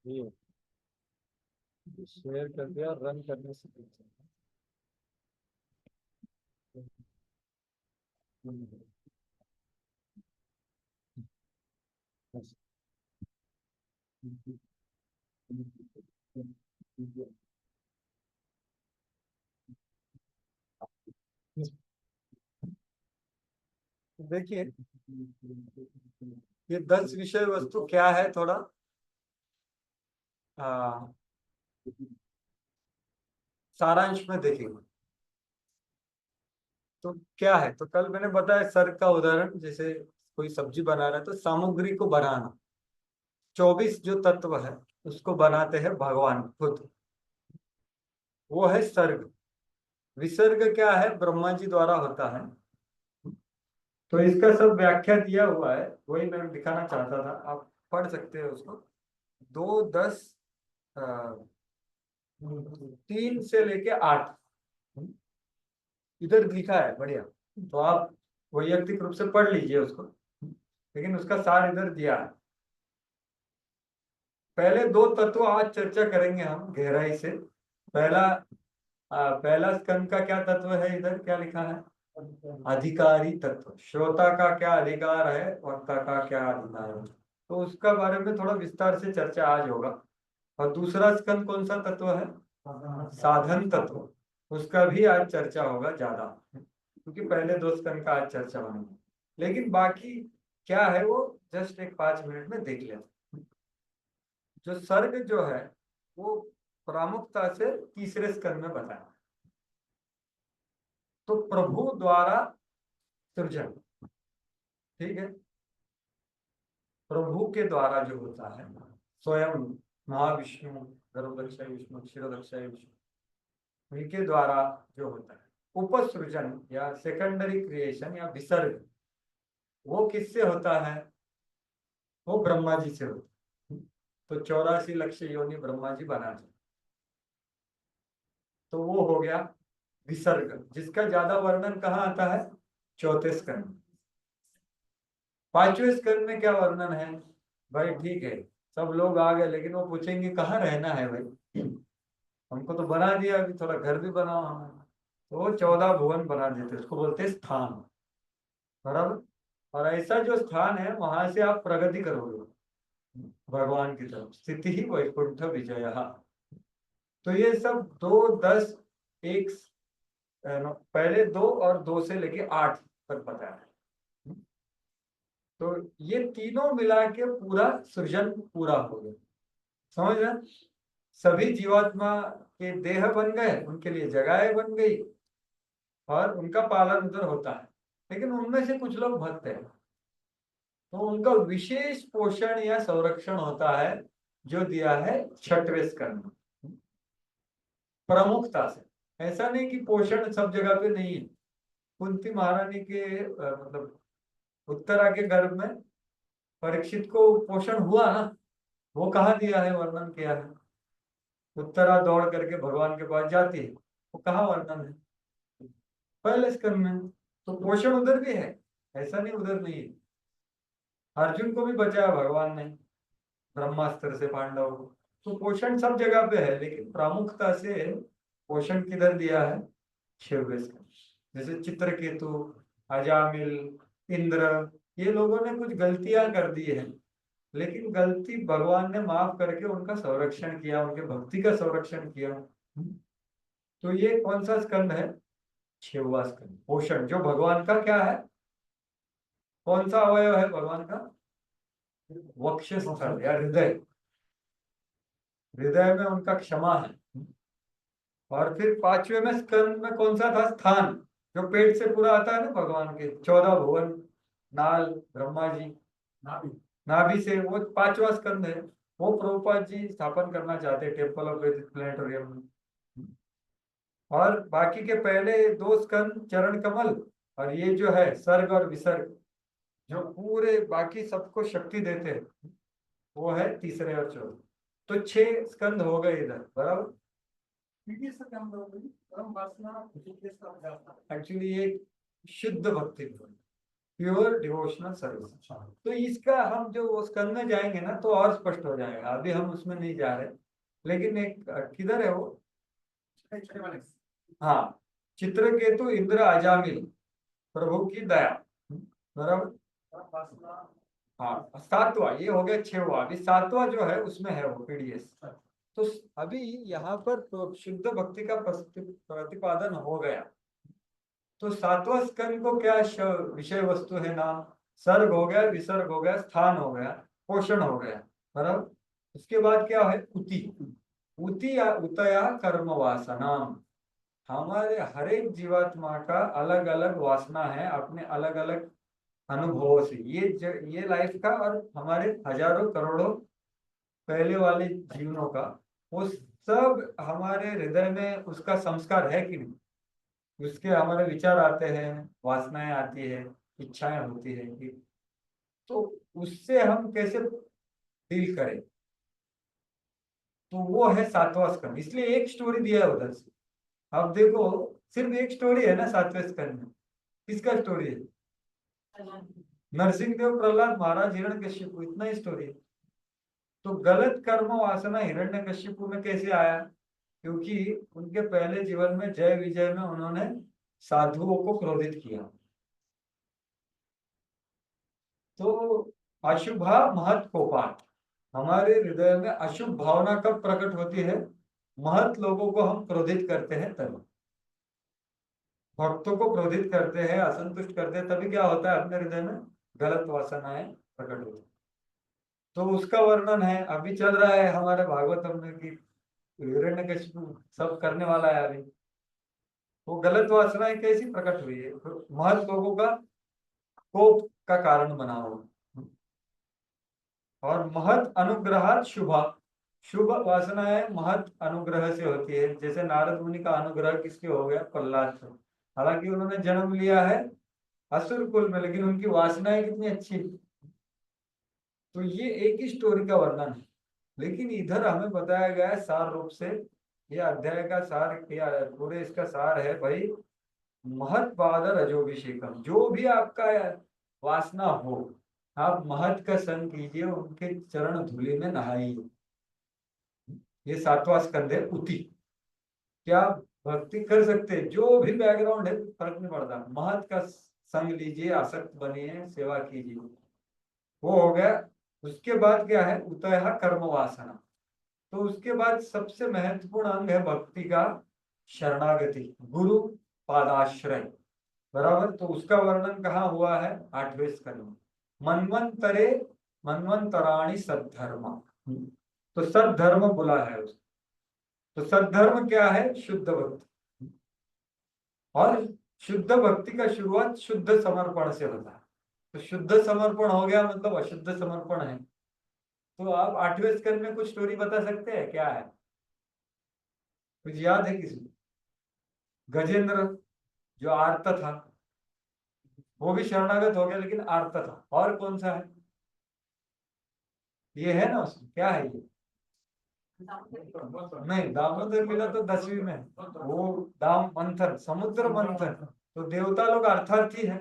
ये शेयर कर दिया, रन करने से देखिए, ये 10 विषय वस्तु क्या है, थोड़ा सारांश में देखेंगे। तो क्या है, तो कल मैंने बताया सर्ग का उदाहरण, जैसे कोई सब्जी बना रहा है तो सामग्री को बनाना, 24 जो तत्व है उसको बनाते हैं भगवान खुद, वो है सर्ग। विसर्ग क्या है, ब्रह्मा जी द्वारा होता है। तो इसका सब व्याख्या दिया हुआ है, वही मैं दिखाना चाहता था, आप पढ़ सकते हैं उसको। 2, 10, 3 से लेके 8 इधर लिखा है, बढ़िया। तो आप वैयक्तिक रूप से पढ़ लीजिए उसको, लेकिन उसका सार इधर दिया है। पहले 2 तत्व आज चर्चा करेंगे हम गहराई से। पहला स्कंद का क्या तत्व है, इधर क्या लिखा है, अधिकारी तत्व। श्रोता का क्या अधिकार है, वक्ता का क्या अधिकार है, तो उसका बारे में थोड़ा विस्तार से चर्चा आज होगा। और दूसरा स्कंद कौन सा तत्व है, साधन तत्व, उसका भी आज चर्चा होगा ज्यादा, क्योंकि पहले 2 स्कंद का आज चर्चा होगी। लेकिन बाकी क्या है वो जस्ट एक 5 मिनट में देख लेते। जो सर्ग जो है वो प्रमुखता से तीसरे स्कंद में बताया। तो प्रभु द्वारा सृजन, ठीक है, प्रभु के द्वारा जो होता है, स्वयं महाविष्णु, गर्भदक्षय विष्णु, क्षीरदक्षय विष्णु, इनके द्वारा जो होता है उपसृजन या सेकेंडरी क्रिएशन या विसर्ग, वो किससे होता है, वो ब्रह्मा जी से होता है। तो 84 लक्ष योनि ब्रह्मा जी बनाते, तो वो हो गया विसर्ग, जिसका ज्यादा वर्णन कहाँ आता है, 4थे स्कंद। 5वें स्कंद में क्या वर्णन है, भाई ठीक है सब लोग आ गए, लेकिन वो पूछेंगे कहाँ रहना है भाई, हमको तो बना दिया, अभी थोड़ा घर भी बनाओ हमें। तो वो 14 भुवन बना देते, उसको बोलते हैं स्थान, बराबर। और ऐसा जो स्थान है वहां से आप प्रगति करोगे भगवान की तरफ। स्थिति ही वैकुंठ विजय। तो ये सब 2, 10, 1, पहले 2 और 2 से लेके 8 तक बताया है। तो ये तीनों मिला के पूरा सृजन पूरा हो गया। समझ रहे? सभी जीवात्मा के देह बन गए, उनके लिए जगहें बन गई और उनका पालन उधर होता है। लेकिन उनमें से कुछ लोग भक्त हैं, तो उनका विशेष पोषण या संरक्षण होता है जो दिया है छठवें स्कंद में प्रमुखता से। ऐसा नहीं कि पोषण सब जगह पे नहीं है। कुंती महारानी के मतलब उत्तरा के गर्भ में परीक्षित को पोषण हुआ ना, वो कहाँ दिया है, वर्णन किया है। उत्तरा दौड़ करके भगवान के पास जाती है, वो कहाँ वर्णन है, पहले स्कंद में। तो पोषण उधर भी है, ऐसा नहीं उधर नहीं है। अर्जुन को भी बचाया भगवान ने ब्रह्मास्त्र से, पांडव को। तो पोषण सब जगह पे है, लेकिन प्रमुखता से पोषण किधर दिया है, छठवें स्कंद। जैसे चित्रकेतु, अजामिल, इंद्र, ये लोगों ने कुछ गलतियां कर दी है, लेकिन गलती भगवान ने माफ करके उनका संरक्षण किया, उनके भक्ति का संरक्षण किया। तो ये कौन सा स्कंद है, 6वां स्कंद। पोषण जो भगवान का क्या है, कौन सा अवयव है भगवान का, वक्षस्थल या हृदय। हृदय में उनका क्षमा है। और फिर 5वें में स्कंद में कौन सा था, स्थान, जो पेट से पूरा आता है ना भगवान के 14 भुवन, नाल, ब्रह्मा जी, नाभि से, वो 5वां स्कंद है। वो प्रभुपाद जी स्थापन करना चाहते हैं टेम्पल ऑफ वैदिक प्लेनेटोरियम में। और बाकी के पहले 2 स्कंद चरण कमल, और ये जो है सर्ग और विसर्ग, जो पूरे बाकी सबको शक्ति देते हैं, वो है 3रे और 4थे। तो 6 स्कंद हो गए इधर, बराबर। एक्चुअली ये शुद्ध भक्ति, प्योर डिवोशनल सर्विस। तो इसका हम जो वो स्कंद में जाएंगे ना तो और स्पष्ट हो जाएगा, अभी हम उसमें नहीं जा रहे। लेकिन एक किधर है वो, हाँ, चित्रकेतु, इंद्र, अजामिल, प्रभु की दया, बराबर। हाँ, 7वां ये हो गया, 6वां। अभी 7वां जो है उसमें है वो पीडीएस। तो अभी यहाँ पर तो शुद्ध भक्ति का प्रतिपादन हो गया। तो 7वां स्कंद को क्या विषय वस्तु है, नाम, सर्ग हो गया, विसर्ग हो गया, स्थान हो गया, पोषण हो गया, बराबर। उसके बाद क्या है, उति। उति या उतया कर्म वासना। हमारे हर एक जीवात्मा का अलग अलग वासना है, अपने अलग अलग अनुभवों से। ये लाइफ का और हमारे हजारों करोड़ों पहले वाले जीवनों का, वो सब हमारे हृदय में उसका संस्कार है कि नहीं। उसके हमारे विचार आते हैं, वासनाएं आती है, इच्छाएं होती है कि, तो उससे हम कैसे डील करें। तो वो है 7वां स्कंद। इसलिए एक स्टोरी दिया है उधर से। अब देखो, सिर्फ एक स्टोरी है ना 7वें स्कंद में। किसका स्टोरी है, नरसिंह देव, प्रहलाद महाराज, हिरण्यकशिपु, इतना ही स्टोरी है। तो गलत कर्म वासना हिरण्यकशिपु में कैसे आया, क्योंकि उनके पहले जीवन में जय विजय में उन्होंने साधुओं को क्रोधित किया। तो अशुभा महत कोपात, हमारे हृदय में अशुभ भावना कब प्रकट होती है, महत लोगों को हम क्रोधित करते हैं तभी, भक्तों को क्रोधित करते हैं, असंतुष्ट करते हैं, तभी क्या होता है, अपने हृदय में गलत वासनाएं प्रकट होती। तो उसका वर्णन है, अभी चल रहा है हमारे भागवतम में कि हिरण्यकशिपु सब करने वाला है अभी। वो गलत वासनाएं कैसी प्रकट हुई है, महत लोगों का कोप का कारण बना हुआ। और महत अनुग्रह शुभा, शुभ वासनाएं महत अनुग्रह से होती है। जैसे नारद मुनि का अनुग्रह किसके हो गया, प्रहलाद से। हालांकि उन्होंने जन्म लिया है असुर कुल में, लेकिन उनकी वासनाएं कितनी अच्छी। तो ये एक ही स्टोरी का वर्णन है, लेकिन इधर हमें बताया गया है सार रूप से। ये अध्याय का सार क्या है, पूरे इसका सार है भाई, महत बादर अजोभिषेकम। जो भी आपका वासना हो, आप महत का संग कीजिए, उनके चरण धूलि में नहाइए। ये 7वां स्कंद है, उति। क्या भक्ति कर सकते हैं, जो भी बैकग्राउंड है फर्क नहीं पड़ता, महत का संग लीजिए, आसक्त बनिए, सेवा कीजिए, वो हो गया। उसके बाद क्या है, उतयः कर्म वासना। तो उसके बाद सबसे महत्वपूर्ण अंग है भक्ति का शरणागति, गुरु पादाश्रय, बराबर। तो उसका वर्णन कहाँ हुआ है, 8वें स्कंद में, मन्वंतरे मन्वंतराणि सद्धर्म। तो सद्धर्म बोला है उसको। तो सद्धर्म क्या है, शुद्ध भक्ति। और शुद्ध भक्ति का शुरुआत शुद्ध समर्पण से होता है। तो शुद्ध समर्पण हो गया मतलब अशुद्ध समर्पण है। तो आप 8वें स्कंद में कुछ स्टोरी बता सकते हैं, क्या है, कुछ याद है किसी को? गजेंद्र जो आर्त था, वो भी शरणागत हो गया लेकिन आर्त था। और कौन सा है, ये है ना उसमें, क्या है ये, नहीं दामोदर मिला तो 10वीं में, वो दाम मंथन, समुद्र मंथन। तो देवता लोग अर्थार्थी है,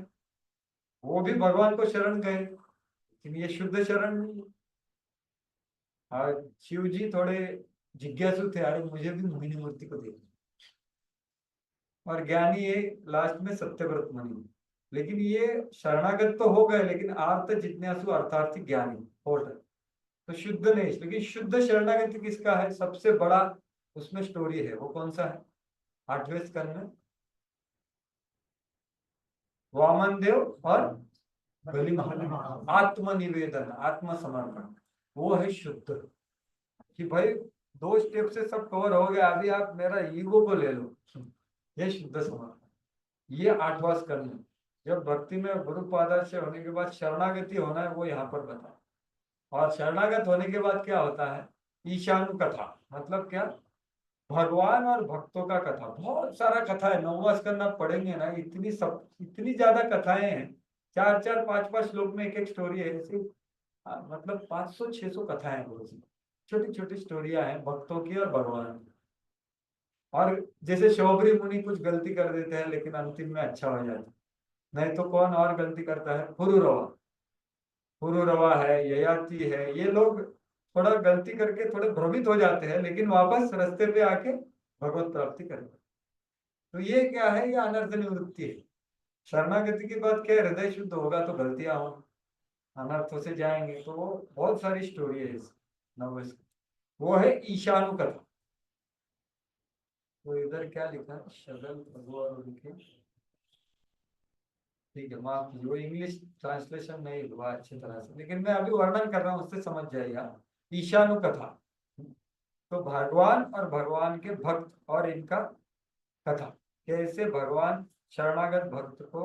वो भी भगवान को शरण गए, लेकिन ये शुद्ध शरण नहीं है। और शिव जी थोड़े जिज्ञासु थे, अरे मुझे भी मोहिनी मूर्ति को देखना। और ज्ञानी ये लास्ट में सत्यव्रत मुनि, लेकिन ये शरणागत तो हो गए लेकिन आर्त जिज्ञासु अर्थार्थी ज्ञानी होट, तो शुद्ध नहीं। लेकिन शुद्ध शरणागति किसका है, सबसे बड़ा उसमें स्टोरी है, वो कौन सा है, 8वें स्कंद में, वामन देव और बलि महाराज, आत्मनिवेदन, आत्मसमर्पण, वो है शुद्ध। कि भाई 2 स्टेप से सब कवर हो गया, अभी आप मेरा ईगो को ले लो, ये शुद्ध समर्पण। ये 8वां स्कंद है। जब भक्ति में गुरु पादाश्रय होने के बाद शरणागति होना है, वो यहाँ पर बताया। और शरणागत होने के बाद क्या होता है, ईशानु कथा, मतलब क्या, भगवान और भक्तों का कथा। बहुत सारा कथा है, 9वां स्कंद आप पढ़ेंगे ना, इतनी ज्यादा कथाएं हैं, 4-4, 5-5 श्लोक में एक स्टोरी है ऐसी। मतलब 500-600 कथाएं हैं, छोटी छोटी स्टोरियां हैं भक्तों की और भगवान की। और जैसे शौबरी मुनि कुछ गलती कर देते हैं लेकिन अंतिम में अच्छा हो जाता है, नहीं तो कौन और गलती करता है, पुरुरवा है, ययाति है, ये लोग थोड़ा गलती करके थोड़े भ्रमित हो जाते हैं लेकिन वापस रास्ते पे आके भगवत प्राप्ति करते हैं। तो ये क्या है, ये अनर्थ निवृत्ति है। शरणागति के बाद क्या, हृदय शुद्ध होगा तो गलतियां हो, अनर्थों से जाएंगे। तो वो बहुत सारी स्टोरी है इस नवस, वो है ईशानु कथा। तो इधर क्या लिखा है, शगल भगवान लिखे, ठीक है, माफ कीजिए, वो इंग्लिश ट्रांसलेशन नहीं हुआ अच्छी तरह से, लेकिन मैं अभी वर्णन कर रहा हूँ, उससे समझ जाएगा। ईशानु कथा, तो भगवान और भगवान के भक्त और इनका कथा, कैसे भगवान शरणागत भक्त को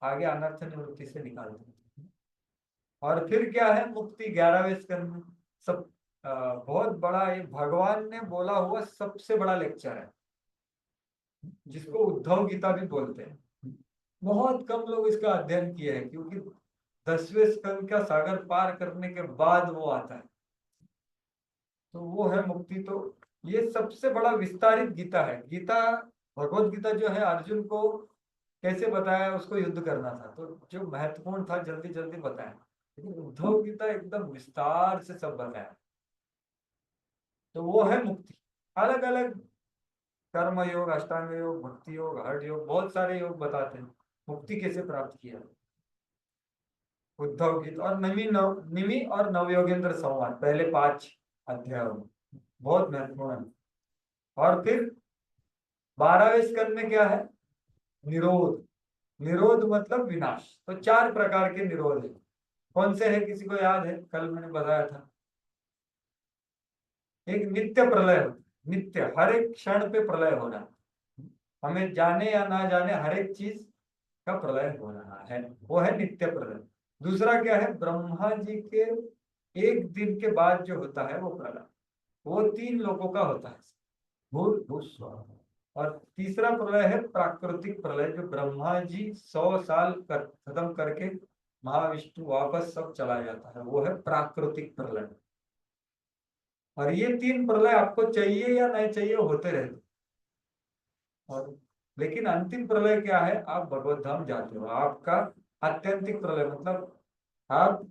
आगे अनर्थ निवृत्ति से निकालते हैं। और फिर क्या है, मुक्ति 11वें स्कंद में। सब बहुत बड़ा, ये भगवान ने बोला हुआ सबसे बड़ा लेक्चर है, जिसको उद्धव गीता भी बोलते हैं। बहुत कम लोग इसका अध्ययन किए हैं, क्योंकि 10वें स्कंद का सागर पार करने के बाद वो आता है। तो वो है मुक्ति। तो ये सबसे बड़ा विस्तारित गीता है। गीता, भगवत गीता जो है, अर्जुन को कैसे बताया, उसको युद्ध करना था, तो जो महत्वपूर्ण था जल्दी जल्दी बताया, लेकिन उद्धव गीता एकदम विस्तार से सब बताया। तो वो है मुक्ति। अलग अलग कर्म योग, अष्टांग योग, भक्ति योग, हठ योग, बहुत सारे योग बताते हैं मुक्ति कैसे प्राप्त किया। उद्धव गीता और निमि और नवयोगेंद्र संवाद, पहले 5 अध्यायों में बहुत महत्वपूर्ण है। और फिर 12वें स्कंद में क्या है, निरोध। निरोध मतलब विनाश। तो 4 प्रकार के निरोध है। कौन से है, किसी को याद है, कल मैंने बताया था। एक नित्य प्रलय, नित्य, हर एक क्षण पे प्रलय हो रहा है, हमें जाने या ना जाने हर एक चीज का प्रलय हो रहा है, वो है नित्य प्रलय। दूसरा क्या है, ब्रह्मा जी के 1 दिन के बाद जो होता है वो प्रलय, वो 3 लोगों का होता है, भूल भूत स्व। और तीसरा प्रलय है प्राकृतिक प्रलय, जो ब्रह्मा जी 100 साल खत्म करके महाविष्णु वापस सब चला जाता है, वो है प्राकृतिक प्रलय। और ये 3 प्रलय आपको चाहिए या नहीं चाहिए होते रहते। और लेकिन अंतिम प्रलय क्या है, आप भगवत धाम जाते हो। आपका आत्यंतिक प्रलय मतलब आप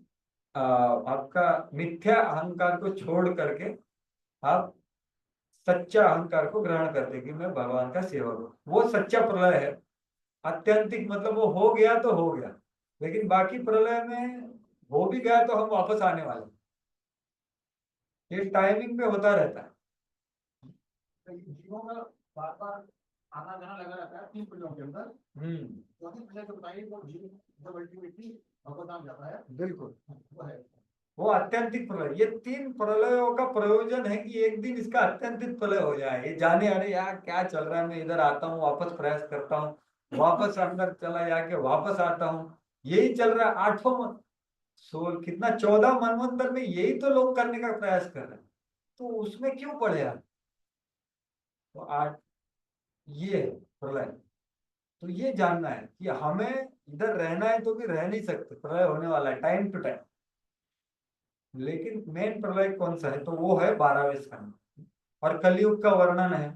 आपका मिथ्या अहंकार को छोड़ करके आप सच्चा अहंकार को ग्रहण करते कि मैं भगवान का सेवक हूँ, वो सच्चा प्रलय है। आत्यंतिक मतलब वो हो गया तो हो गया, लेकिन बाकी प्रलय में हो भी गया तो हम वापस आने वाले हैं। ये टाइमिंग पे होता रहता है। जीवों में बार बार आना जाना लगा रहता है 3 पीढ़ियों के अंदर। चौथी पीढ़ी को बताइए वो जीव जब अल्टीमेटली भगवत धाम जाता है, बिल्कुल, वो है। वो आत्यंतिक प्रलय। ये 3 प्रलयों का प्रयोजन है कि एक दिन इसका आत्यंतिक प्रलय हो जाए। ये जाने अरे यार क्या चल रहा है, मैं इधर आता हूँ, वापस प्रयास करता हूँ, वापस अंदर चला जाके वापस आता हूँ, यही चल रहा है। 14 मनवंतर में यही तो लोग करने का प्रयास कर रहे हैं, तो उसमें क्यों पड़े यार। तो 8 ये है प्रलय। तो ये जानना है कि हमें इधर रहना है तो भी रह नहीं सकते, प्रलय होने वाला है टाइम टू टाइम। लेकिन मेन प्रलय कौन सा है, तो वो है 12वें स्कंद। और कलयुग का वर्णन है,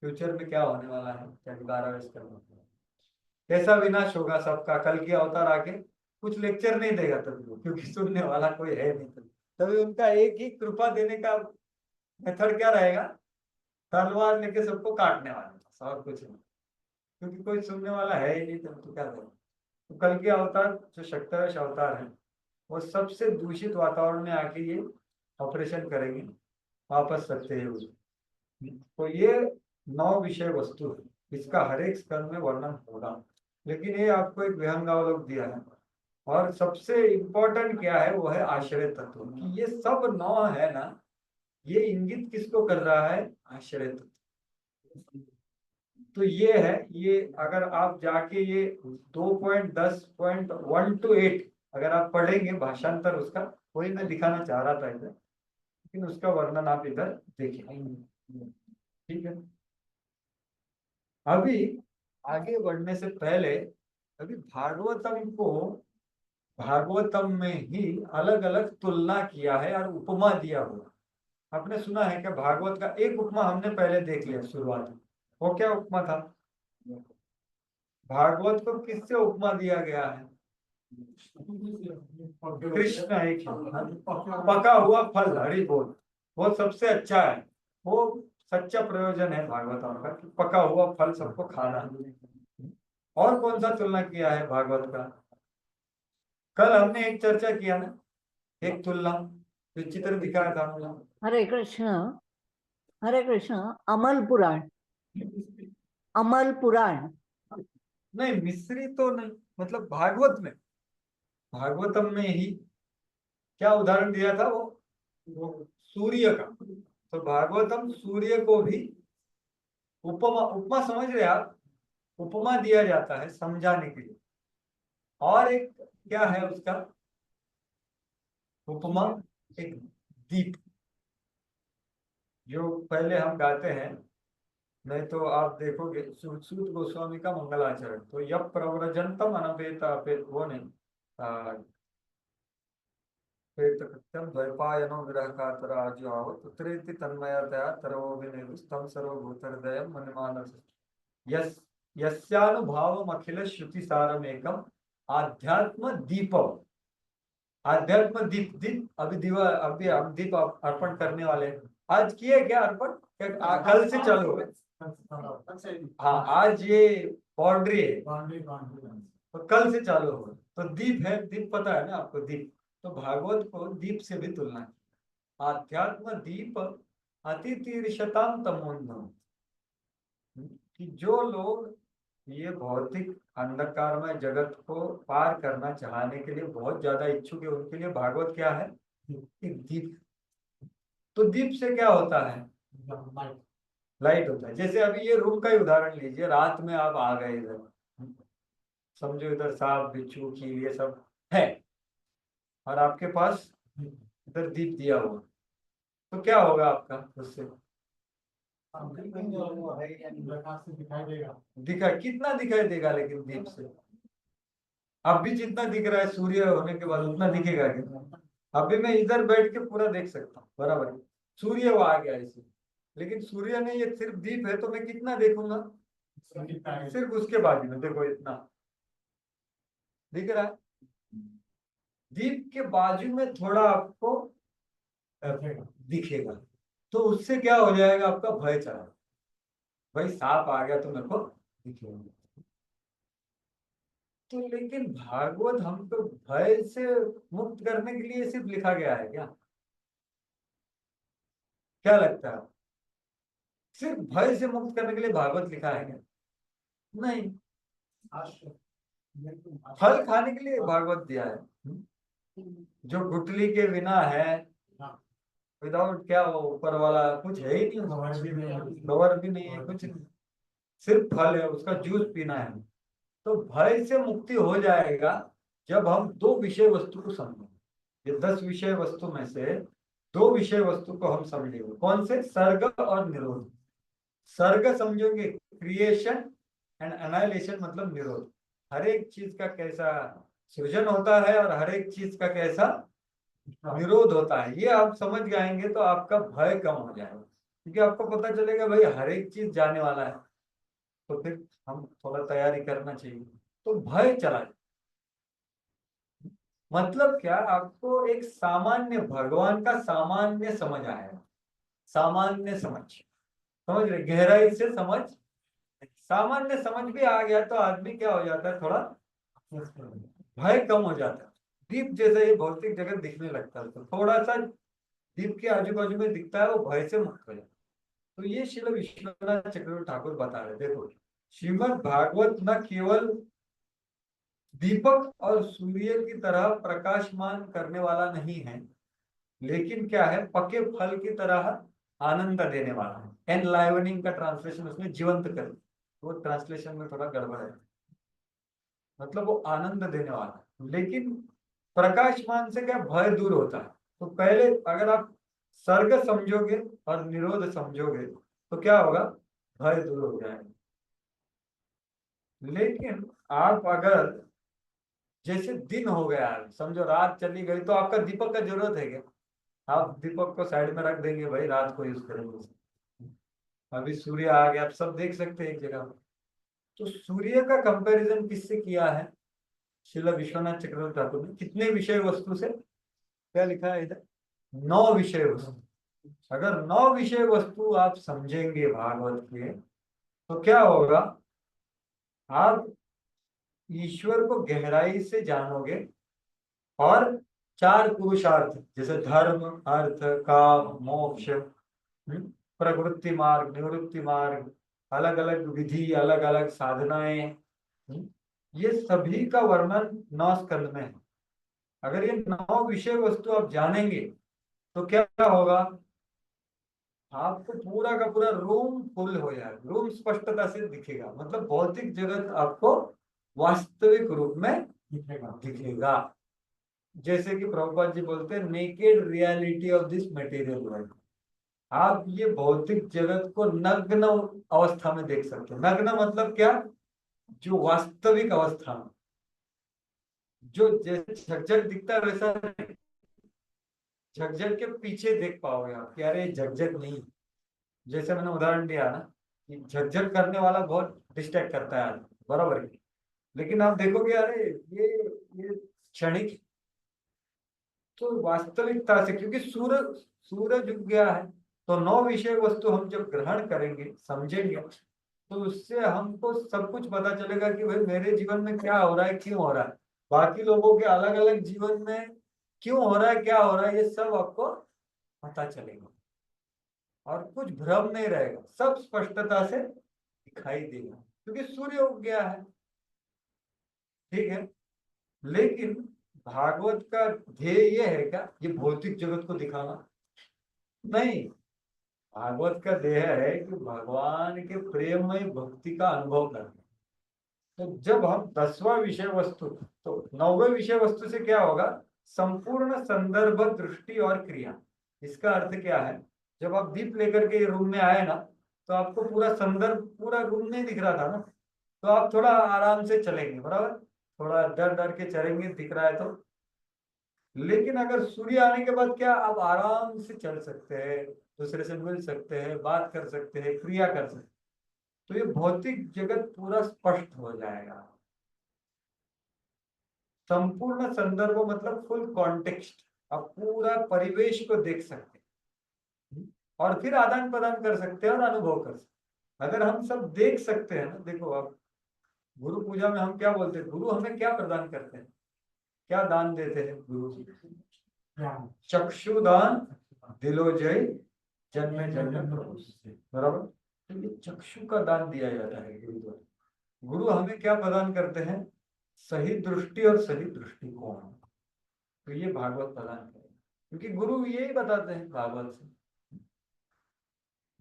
फ्यूचर में क्या होने वाला है, क्या 12वें स्कंद में कैसा विनाश होगा सबका। कल की अवतार आके कुछ लेक्चर नहीं देगा तभी वो, क्योंकि सुनने वाला कोई है नहीं। तभी उनका एक ही कृपा देने का मेथड क्या रहेगा, तलवार लेके सबको काटने वाला, और कुछ नहीं, क्योंकि कोई सुनने वाला है ही नहीं। तो क्या करें। तो कल के अवतार जो शक्तिवश अवतार है, वो सबसे दूषित वातावरण में आके ये ऑपरेशन करेंगे, वापस सत्य युग। तो ये 9 विषय वस्तु है, इसका हर एक स्कंद में वर्णन होगा। लेकिन ये आपको एक विहंगावलोक दिया है। और सबसे इम्पोर्टेंट क्या है, वो है आश्रय तत्व। कि ये सब 9 है ना, ये इंगित किसको कर रहा है, आश्रय तत्व। तो ये है, ये अगर आप जाके ये 2.10.1 to 8 अगर आप पढ़ेंगे भाषांतर उसका, वही मैं दिखाना चाह रहा था इधर, लेकिन उसका वर्णन आप इधर देखिए। ठीक है, अभी आगे बढ़ने से पहले अभी भागवतम में ही अलग अलग तुलना किया है और उपमा दिया हुआ। आपने सुना है कि भागवत का एक उपमा हमने पहले देख लिया शुरुआत में। वो क्या उपमा था, भागवत को किससे उपमा दिया गया है, कृष्ण एक ही, पका हुआ फल, हरि बोल, वो सबसे अच्छा है। वो सच्चा प्रयोजन है भागवतों का कि पका हुआ फल सबको खाना है। और कौन सा तुलना किया है भागवत का, कल हमने एक चर्चा किया ना, एक तुलना जो चित्र दिखाया था हमने। हरे कृष्ण, हरे कृष्ण। अमल पुराण, अमल पुराण। नहीं, मिस्री तो नहीं, मतलब भागवत में, भागवतम में ही क्या उदाहरण दिया था वो सूर्य का। तो भागवतम सूर्य को भी उपमा, उपमा समझ रहे आप, उपमा दिया जाता है समझाने के लिए। और एक क्या है उसका उपमा, एक दीप, जो पहले हम गाते हैं, नहीं तो आप देखोगे सूत गोस्वामी का मंगलाचरण, तो यप प्रव्रजंतम अनपेता अपेत, वो नहीं, कृत्यम द्वैपायनो विरह कातराजुहावत उत्रेति तन्मयतया तरोभिनेदुस्तं सर्वभूतहृदयं मन्यमानस यस यस्यानुभावम अखिल श्रुति सारमेकम आध्यात्म दीपम। आध्यात्म दीप, दीप अभी दिवा, अभी हम दीप अर्पण करने वाले हैं। आज किए क्या अर्पण, कल से चालू हो। हाँ, आज ये बाउंड्री है, तो कल से चालू हो। तो दीप है, दीप पता है ना आपको, दीप। तो भागवत को दीप से भी तुलना की, आध्यात्म दीप अतितीर्षताम तमोन्धम। कि जो लोग ये भौतिक अंधकारमय जगत को पार करना चाहने के लिए बहुत ज्यादा इच्छुक है, उनके लिए भागवत क्या है, एक दीप। तो दीप से क्या होता है, लाइट होता है। जैसे अभी ये रूम का ही उदाहरण लीजिए, रात में आप आ गए इधर, समझो इधर सांप बिच्छू कील ये सब है, और आपके पास इधर दीप दिया हुआ, तो क्या होगा आपका उससे, दिखा कितना दिखाई देगा, लेकिन दीप से अब भी जितना दिख रहा है सूर्य होने के बाद उतना दिखेगा क्या। अभी मैं इधर बैठ के पूरा देख सकता हूँ बराबर है, सूर्य वो आ गया इसे, लेकिन सूर्य नहीं, ये सिर्फ दीप है, तो मैं कितना देखूंगा, सिर्फ उसके बाजू में देखो इतना दिख रहा है। दीप के बाजू में थोड़ा आपको दिखेगा, तो उससे क्या हो जाएगा, आपका भय चला, भाई सांप आ गया तो मेरे को दिखेगा। तो लेकिन भागवत हमको भय से मुक्त करने के लिए सिर्फ लिखा गया है क्या? क्या लगता है? सिर्फ भय से मुक्त करने के लिए भागवत लिखा है क्या? नहीं, फल खाने के लिए भागवत दिया है। जो गुठली के बिना है, विदाउट क्या, वो ऊपर वाला कुछ है ही नहीं, कवर भी नहीं है, कुछ नहीं, सिर्फ फल है, उसका जूस पीना है। तो भय से मुक्ति हो जाएगा जब हम दो विषय वस्तु को समझेंगे। ये 10 विषय वस्तु में से 2 विषय वस्तु को हम समझेंगे। कौन से? सर्ग और निरोध। सर्ग समझोगे, क्रिएशन एंड एनाइलेशन, मतलब निरोध। हर एक चीज का कैसा सृजन होता है और हर एक चीज का कैसा निरोध होता है, ये आप समझ जाएंगे तो आपका भय कम हो जाएगा। क्योंकि आपको पता चलेगा भाई हर एक चीज जाने वाला है, तो फिर हम थोड़ा तैयारी करना चाहिए, तो भय चला जाए। मतलब क्या, आपको एक सामान्य भगवान का सामान्य समझ आएगा। सामान्य समझ रहे, गहराई से समझ, सामान्य समझ भी आ गया तो आदमी क्या हो जाता है, थोड़ा भय कम हो जाता है। दीप जैसा ये भौतिक जगत दिखने लगता है, तो थोड़ा सा दीप के आजू बाजू में दिखता है, वो भय से मुक्त हो जाता है। तो ये श्रील विश्वनाथ चक्रवर्ती ठाकुर बता रहे, देखो श्रीमद् भागवत न केवल दीपक और सूर्य की तरह प्रकाशमान करने वाला नहीं है, लेकिन क्या है, पके फल की तरह आनंद देने वाला है। एनलाइवनिंग का ट्रांसलेशन उसमें जीवंत कर, वो ट्रांसलेशन में थोड़ा गड़बड़ है, मतलब वो आनंद देने वाला है। लेकिन प्रकाशमान से क्या, भय दूर होता है। तो पहले अगर आप सर्ग समझोगे और निरोध समझोगे तो क्या होगा, भय दूर हो जाएगा। लेकिन आप अगर जैसे दिन हो गया, समझो रात चली गई, तो आपका दीपक का जरूरत है क्या? आप दीपक को साइड में रख देंगे, भाई रात को यूज करेंगे। अभी सूर्य आ गया, आप सब देख सकते हैं एक जगह। तो सूर्य का कंपैरिजन किससे किया है? श्रील विश्वनाथ चक्रवर्ती ठाकुर ने कितने विषय वस्तु से, क्या लिखा है इधर, 9 विषय वस्तु। अगर 9 विषय वस्तु आप समझेंगे भागवत के, तो क्या होगा, आप ईश्वर को गहराई से जानोगे। और 4 पुरुषार्थ, जैसे धर्म, अर्थ, काम, मोक्ष, प्रवृत्ति मार्ग, निवृत्ति मार्ग, अलग अलग विधि, अलग अलग साधनाएं, ये सभी का वर्णन 9 स्कंद में है। अगर ये 9 विषय वस्तु आप जानेंगे तो क्या होगा, आपको पूरा का पूरा रूम फुल हो जाएगा, रूम स्पष्टता से दिखेगा। मतलब भौतिक जगत आपको वास्तविक रूप में दिखेगा। जैसे कि प्रभुपाद जी बोलते हैं, naked reality of this material world. आप ये भौतिक जगत को नग्न अवस्था में देख सकते हो। नग्न मतलब क्या, जो वास्तविक अवस्था में, जो जैसे झकझक दिखता है वैसा नहीं। झकझक के पीछे देख पाओगे आप कि अरे झकझक नहीं। जैसे मैंने उदाहरण दिया ना कि झकझक करने वाला बहुत डिस्ट्रैक्ट करता है, बराबर है। लेकिन आप देखोगे अरे ये क्षणिक, तो वास्तविकता से, क्योंकि सूरज उग गया है, तो 9 विषय वस्तु हम जब ग्रहण करेंगे, समझेंगे, तो उससे हमको सब कुछ पता चलेगा कि भाई मेरे जीवन में क्या हो रहा है, क्यों हो रहा है, बाकी लोगों के अलग अलग जीवन में क्यों हो रहा है, क्या हो रहा है, ये सब आपको पता चलेगा। और कुछ भ्रम नहीं रहेगा, सब स्पष्टता से दिखाई देगा, क्योंकि सूर्य उग गया है। ठीक है, लेकिन भागवत का ध्येय ये है क्या, ये भौतिक जगत को दिखाना नहीं। भागवत का ध्येय है कि भगवान के प्रेम में भक्ति का अनुभव करना। तो जब हम 10वां विषय वस्तु, तो 9वें विषय वस्तु से क्या होगा, संपूर्ण संदर्भ, दृष्टि और क्रिया। इसका अर्थ क्या है, जब आप दीप लेकर के रूम में आए ना, तो आपको पूरा संदर्भ, पूरा रूम नहीं दिख रहा था ना, तो आप थोड़ा आराम से चलेंगे, बराबर, थोड़ा डर डर के चलेंगे, दिख रहा है तो। लेकिन अगर सूर्य आने के बाद क्या, आप आराम से चल सकते हैं, दूसरे से मिल सकते हैं, बात कर सकते हैं, क्रिया कर सकते हैं। तो ये भौतिक जगत पूरा स्पष्ट हो जाएगा। संपूर्ण संदर्भ मतलब फुल कॉन्टेक्स्ट, आप पूरा परिवेश को देख सकते हैं और फिर आदान प्रदान कर सकते हैं और अनुभव कर सकते हैं। अगर हम सब देख सकते हैं ना, देखो आप गुरु पूजा में हम क्या बोलते हैं? गुरु हमें क्या प्रदान करते हैं, क्या दान देते हैं गुरु? चक्षुदान दिलो जय जन्मे जन्मे प्रभु से, बराबर। तो ये चक्षु का दान दिया जाता है गुरु द्वारा। गुरु हमें क्या प्रदान करते हैं? सही दृष्टि और सही दृष्टिकोण। तो ये भागवत प्रदान करेगा, क्योंकि गुरु यही बताते हैं भागवत से।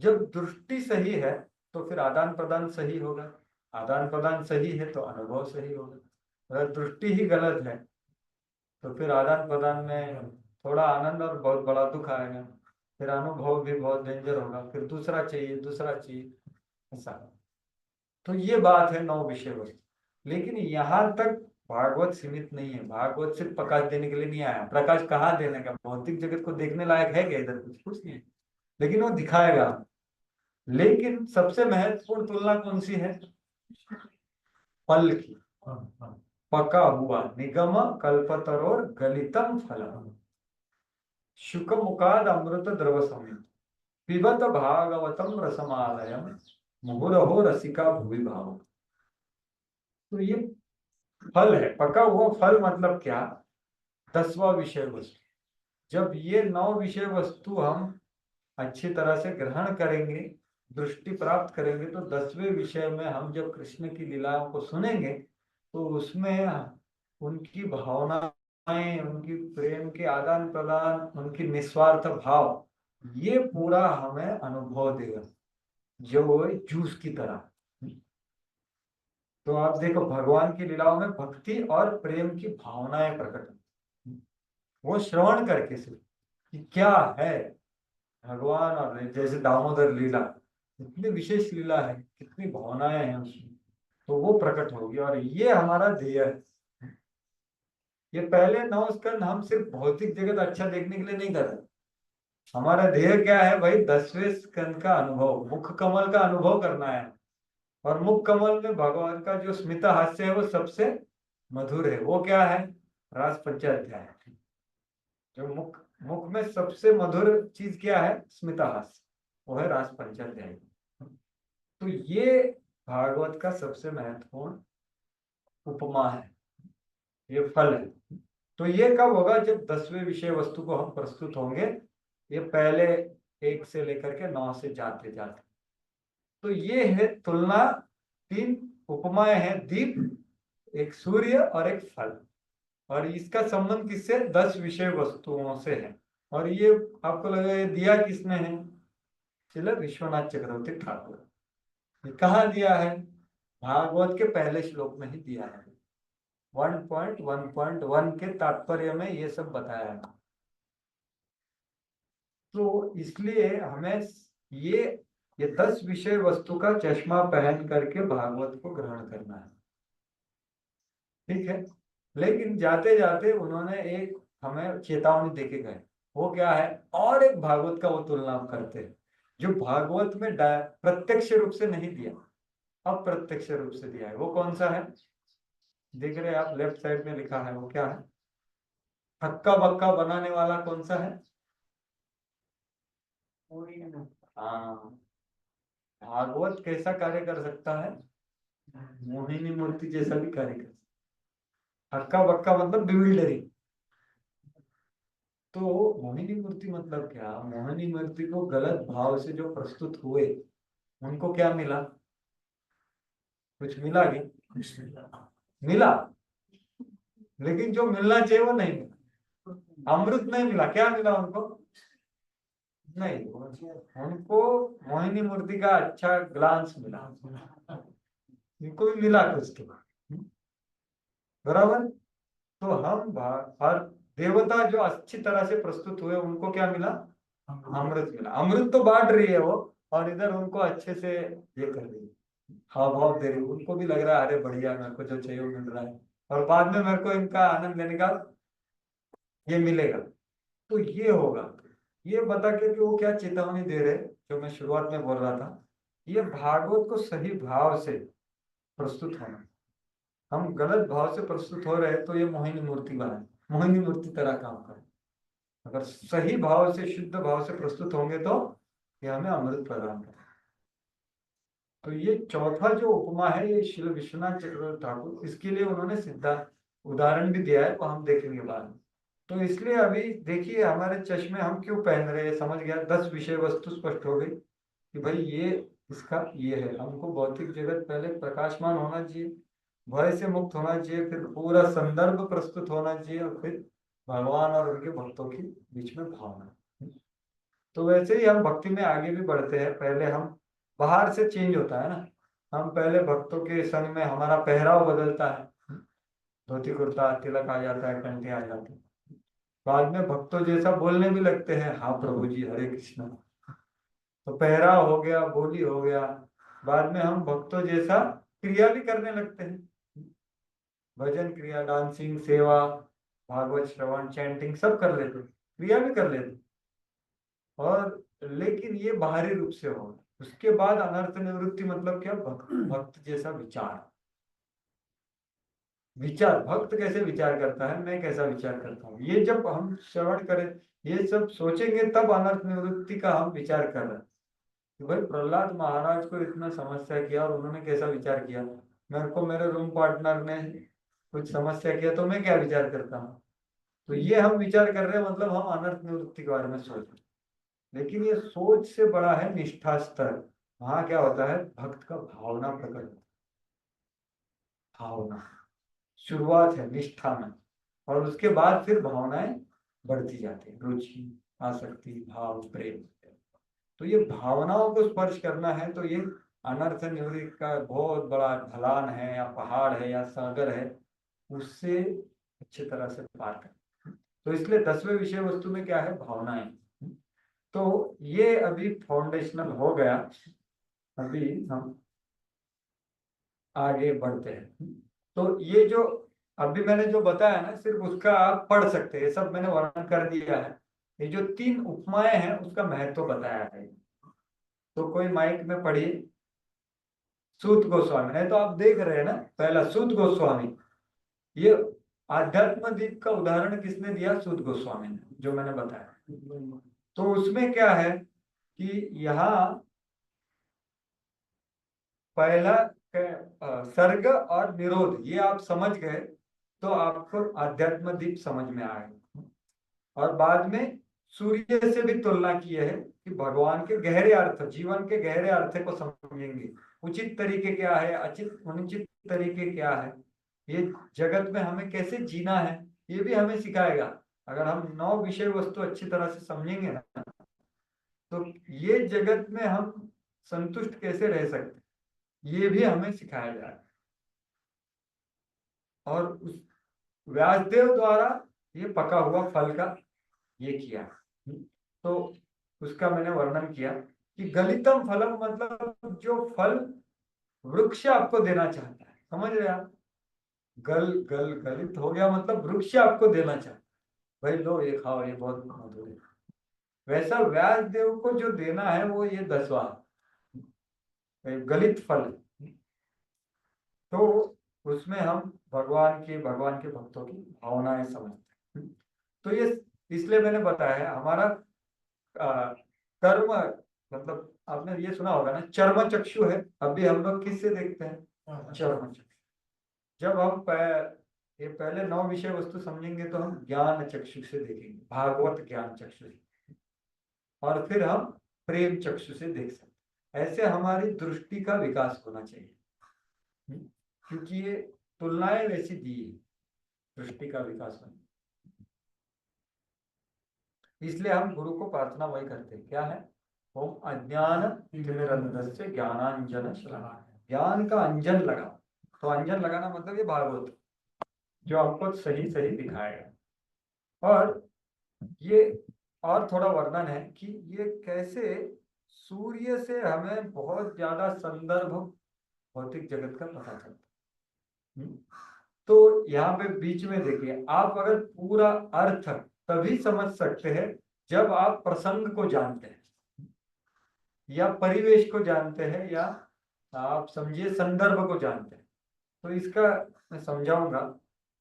जब दृष्टि सही है तो फिर आदान प्रदान सही होगा, आदान प्रदान सही है तो अनुभव सही होगा। अगर दृष्टि ही गलत है तो फिर आदान प्रदान में थोड़ा आनंद और बहुत बड़ा दुख आएगा, फिर अनुभव भी बहुत डेंजर होगा, फिर दूसरा चाहिए ऐसा। तो ये बात है 9 विषय वस्तु। लेकिन यहाँ तक भागवत सीमित नहीं है। भागवत सिर्फ प्रकाश देने के लिए नहीं आया। प्रकाश कहाँ देने का? भौतिक जगत को देखने लायक है क्या इधर? कुछ नहीं है, लेकिन वो दिखाएगा। लेकिन सबसे महत्वपूर्ण तुलना कौन सी है? फल की। पका हुआ निगम कल्पतरोर गलितम फलम शुक मुखाद अमृत द्रव समेत पिबत भागवतम रसमालयम मुहुरहो रसिका भुवि भाव। तो ये फल है, पका हुआ फल। मतलब क्या? 10वां विषय वस्तु। जब ये 9 विषय वस्तु हम अच्छी तरह से ग्रहण करेंगे, दृष्टि प्राप्त करेंगे, तो 10वें विषय में हम जब कृष्ण की लीलाओं को सुनेंगे तो उसमें उनकी भावनाएं, उनकी प्रेम के आदान प्रदान, उनकी निस्वार्थ भाव, ये पूरा हमें अनुभव देगा, जो जूस की तरह। तो आप देखो, भगवान की लीलाओं में भक्ति और प्रेम की भावनाएं प्रकट, वो श्रवण करके से कि क्या है भगवान। और जैसे दामोदर लीला, इतनी विशेष लीला है, कितनी भावनाएं हैं उसमें, तो वो प्रकट होगी। और ये हमारा ध्येय है। ये पहले 9 स्कंद हम सिर्फ भौतिक जगत अच्छा देखने के लिए नहीं कर रहे। हमारा ध्येय क्या है भाई? 10वें स्कंद का अनुभव, मुख कमल का अनुभव करना है। और मुख कमल में भगवान का जो स्मित हास्य है वो सबसे मधुर है। वो क्या है? रास पंचाध्याय। जो मुख में सबसे मधुर चीज क्या है? स्मित हास्य, वो है रास पंचाध्याय। तो ये भागवत का सबसे महत्वपूर्ण उपमा है, ये फल है। तो ये कब होगा? जब 10वें विषय वस्तु को हम प्रस्तुत होंगे। ये पहले 1 से लेकर के 9 से जाते जाते। तो ये है तुलना। 3 उपमाएं हैं, दीप, एक सूर्य और एक फल। और इसका संबंध किससे? 10 विषय वस्तुओं से है। और ये आपको लगा ये दिया किसने है? श्रील विश्वनाथ चक्रवर्ती ठाकुर। ये कहाँ दिया है? भागवत के पहले श्लोक में ही दिया है। 1.1.1 के तात्पर्य में ये सब बताया है। तो इसलिए हमें ये 10 विषय वस्तु का चश्मा पहन करके भागवत को ग्रहण करना है, ठीक है। लेकिन जाते जाते उन्होंने एक हमें चेतावनी देके गए। वो क्या है? और एक भागवत का वो तुलना करते हैं जो भागवत में प्रत्यक्ष रूप से नहीं दिया, अप्रत्यक्ष रूप से दिया है। वो कौन सा है? देख रहे आप, लेफ्ट साइड में लिखा है। वो क्या है? हक्का बक्का बनाने वाला कौन सा है? हाँ, भागवत कैसा कार्य कर सकता है? मोहिनी मूर्ति जैसा भी कार्य कर सकता। हक्का बक्का मतलब बिविल्डरिंग। तो मोहिनी मूर्ति मतलब क्या? मोहिनी मूर्ति को गलत भाव से जो प्रस्तुत हुए उनको क्या मिला? कुछ मिला क्या? मिला, लेकिन जो मिलना चाहिए वो नहीं मिला। अमृत नहीं मिला। क्या मिला उनको? नहीं, उनको मोहिनी मूर्ति का अच्छा ग्लांस मिला। इनको भी मिला कुछ तो, बराबर। तो हम और देवता जो अच्छी तरह से प्रस्तुत हुए उनको क्या मिला? अमृत मिला। अमृत तो बांट रही है वो, और इधर उनको अच्छे से ये कर रही है, हाव भाव दे रही है। उनको भी लग रहा है अरे बढ़िया, मेरे को जो चाहिए वो मिल रहा है, और बाद में मेरे को इनका आनंद लेने का ये मिलेगा। तो ये होगा। ये बता के कि वो क्या चेतावनी दे रहे, जो मैं शुरुआत में बोल रहा था, ये भागवत को सही भाव से प्रस्तुत होना। हम गलत भाव से प्रस्तुत हो रहे हैं तो ये मोहिनी मूर्ति बनाए, मोहिनी मूर्ति तरह काम करे। अगर सही भाव से, शुद्ध भाव से प्रस्तुत होंगे तो ये हमें अमृत प्रदान करे। तो ये चौथा जो उपमा है ये श्री विश्वनाथ चक्रवर्ती ठाकुर, इसके लिए उन्होंने सीधा उदाहरण भी दिया है, वो हम देखेंगे बाद में। तो इसलिए अभी देखिए हमारे चश्मे हम क्यों पहन रहे हैं, समझ गया, 10 विषय वस्तु स्पष्ट हो गई कि भाई ये इसका ये है। हमको भौतिक जगत पहले प्रकाशमान होना चाहिए, भय से मुक्त होना चाहिए, फिर पूरा संदर्भ प्रस्तुत होना चाहिए, और फिर भगवान और उनके भक्तों के बीच में भावना। तो वैसे ही हम भक्ति में आगे भी बढ़ते हैं। पहले हम बाहर से चेंज होता है ना, हम पहले भक्तों के संग में हमारा पहराव बदलता है, धोती कुर्ता तिलक आ जाता है, कंठी आ जाती है, बाद में भक्तों जैसा बोलने भी लगते हैं, हाँ प्रभु जी हरे कृष्ण। तो पहराव हो गया, बोली हो गया, बाद में हम भक्तों जैसा क्रिया भी करने लगते हैं, भजन क्रिया, डांसिंग, सेवा, भागवत श्रवण, चैंटिंग सब कर लेते, क्रिया भी कर लेते। और लेकिन ये बाहरी रूप से होगा। उसके बाद अनर्थ निवृत्ति मतलब क्या, भक्त जैसा विचार। विचार भक्त कैसे विचार करता है, मैं कैसा विचार करता हूँ, ये जब हम श्रवण करें, ये सब सोचेंगे, तब अनर्थ निवृत्ति का हम विचार कर रहे हैं कि भाई प्रहलाद महाराज को इतना समस्या किया और उन्होंने कैसा विचार किया, मेरे को मेरे रूम पार्टनर ने कुछ समस्या किया तो मैं क्या विचार करता हूँ। तो ये हम विचार कर रहे हैं, मतलब हम अनर्थ निवृत्ति के बारे में सोच रहे हैं। लेकिन ये सोच से बड़ा है निष्ठा स्तर। वहां क्या होता है, भक्त का भावना प्रकट, भावना शुरुआत है निष्ठा में, और उसके बाद फिर भावनाएं बढ़ती जाती है, रुचि, आसक्ति, भाव, प्रेम। तो ये भावनाओं को स्पर्श करना है, तो ये अनर्थ निवृत्ति का बहुत बड़ा ढलान है, या पहाड़ है, या सागर है, उससे अच्छी तरह से पार कर। तो इसलिए 10वें विषय वस्तु में क्या है, भावनाएं। तो ये अभी फाउंडेशनल हो गया। अभी हम आगे बढ़ते हैं। तो ये जो अभी मैंने जो बताया ना, सिर्फ उसका आप पढ़ सकते हैं, सब मैंने वर्णन कर दिया है। ये जो 3 उपमाएं हैं उसका महत्व बताया है। तो कोई माइक में पढ़िए, सूत गोस्वामी, नहीं तो आप देख रहे हैं ना, पहला सूत गोस्वामी, ये आध्यात्म दीप का उदाहरण किसने दिया, सूत गोस्वामी ने, जो मैंने बताया। तो उसमें क्या है कि यहाँ पहला सर्ग और निरोध, ये आप समझ गए तो आपको आध्यात्म दीप समझ में आएगा। और बाद में सूर्य से भी तुलना की है कि भगवान के गहरे अर्थ, जीवन के गहरे अर्थ को समझेंगे, उचित तरीके क्या है, अनुचित तरीके क्या है, ये जगत में हमें कैसे जीना है, ये भी हमें सिखाएगा। अगर हम 9 विषय वस्तु अच्छी तरह से समझेंगे ना, तो ये जगत में हम संतुष्ट कैसे रह सकते, ये भी हमें सिखाया जाएगा। और उस व्यासदेव द्वारा ये पका हुआ फल का ये किया, तो उसका मैंने वर्णन किया कि गलितम फलम मतलब जो फल वृक्ष आपको देना चाहता है, समझ रहे आप, गलित हो गया मतलब वृक्ष आपको देना चाहता है, भाई लो ये खाओ, ये बहुत मधुर है। वैसा व्यासदेव को जो देना है वो ये 10वां गलित फल। तो उसमें हम भगवान के भक्तों की भावनाएं समझते हैं। तो ये इसलिए मैंने बताया हमारा कर्म, मतलब आपने ये सुना होगा ना, चर्म चक्षु है। अभी हम लोग किससे देखते हैं, चर्म चक्षु। जब हम ये पहले 9 विषय वस्तु समझेंगे तो हम ज्ञान चक्षु से देखेंगे, भागवत ज्ञान चक्षु से, और फिर हम प्रेम चक्षु से देख सकते हैं। ऐसे हमारी दृष्टि का विकास होना चाहिए, क्योंकि ये तुलनाएं वैसी दी है, दृष्टि का विकास होना। इसलिए हम गुरु को प्रार्थना वही करते हैं, क्या है, ओम अज्ञान तिमिरन्धस्य ज्ञानांजन शलाकाय, ज्ञान का अंजन लगा। तो अंजन लगाना मतलब ये भागवत जो आपको सही सही दिखाएगा। और ये और थोड़ा वर्णन है कि ये कैसे सूर्य से हमें बहुत ज्यादा संदर्भ भौतिक जगत का पता चलता है। तो यहाँ पे बीच में देखिए, आप अगर पूरा अर्थ तभी समझ सकते हैं जब आप प्रसंग को जानते हैं, या परिवेश को जानते हैं, या आप समझिए संदर्भ को जानते हैं। तो इसका मैं समझाऊंगा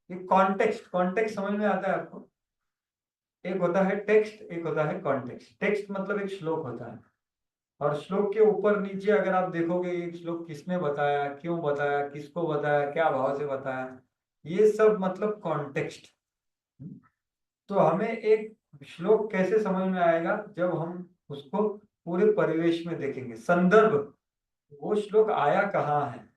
कि कॉन्टेक्स्ट समझ में आता है आपको। एक होता है टेक्स्ट, एक होता है कॉन्टेक्स्ट। टेक्स्ट मतलब एक श्लोक होता है, और श्लोक के ऊपर नीचे अगर आप देखोगे ये श्लोक किसने बताया, क्यों बताया, किसको बताया, क्या भाव से बताया, ये सब मतलब कॉन्टेक्स्ट। तो हमें एक श्लोक कैसे समझ में आएगा, जब हम उसको पूरे परिवेश में देखेंगे, संदर्भ, वो श्लोक आया कहाँ है।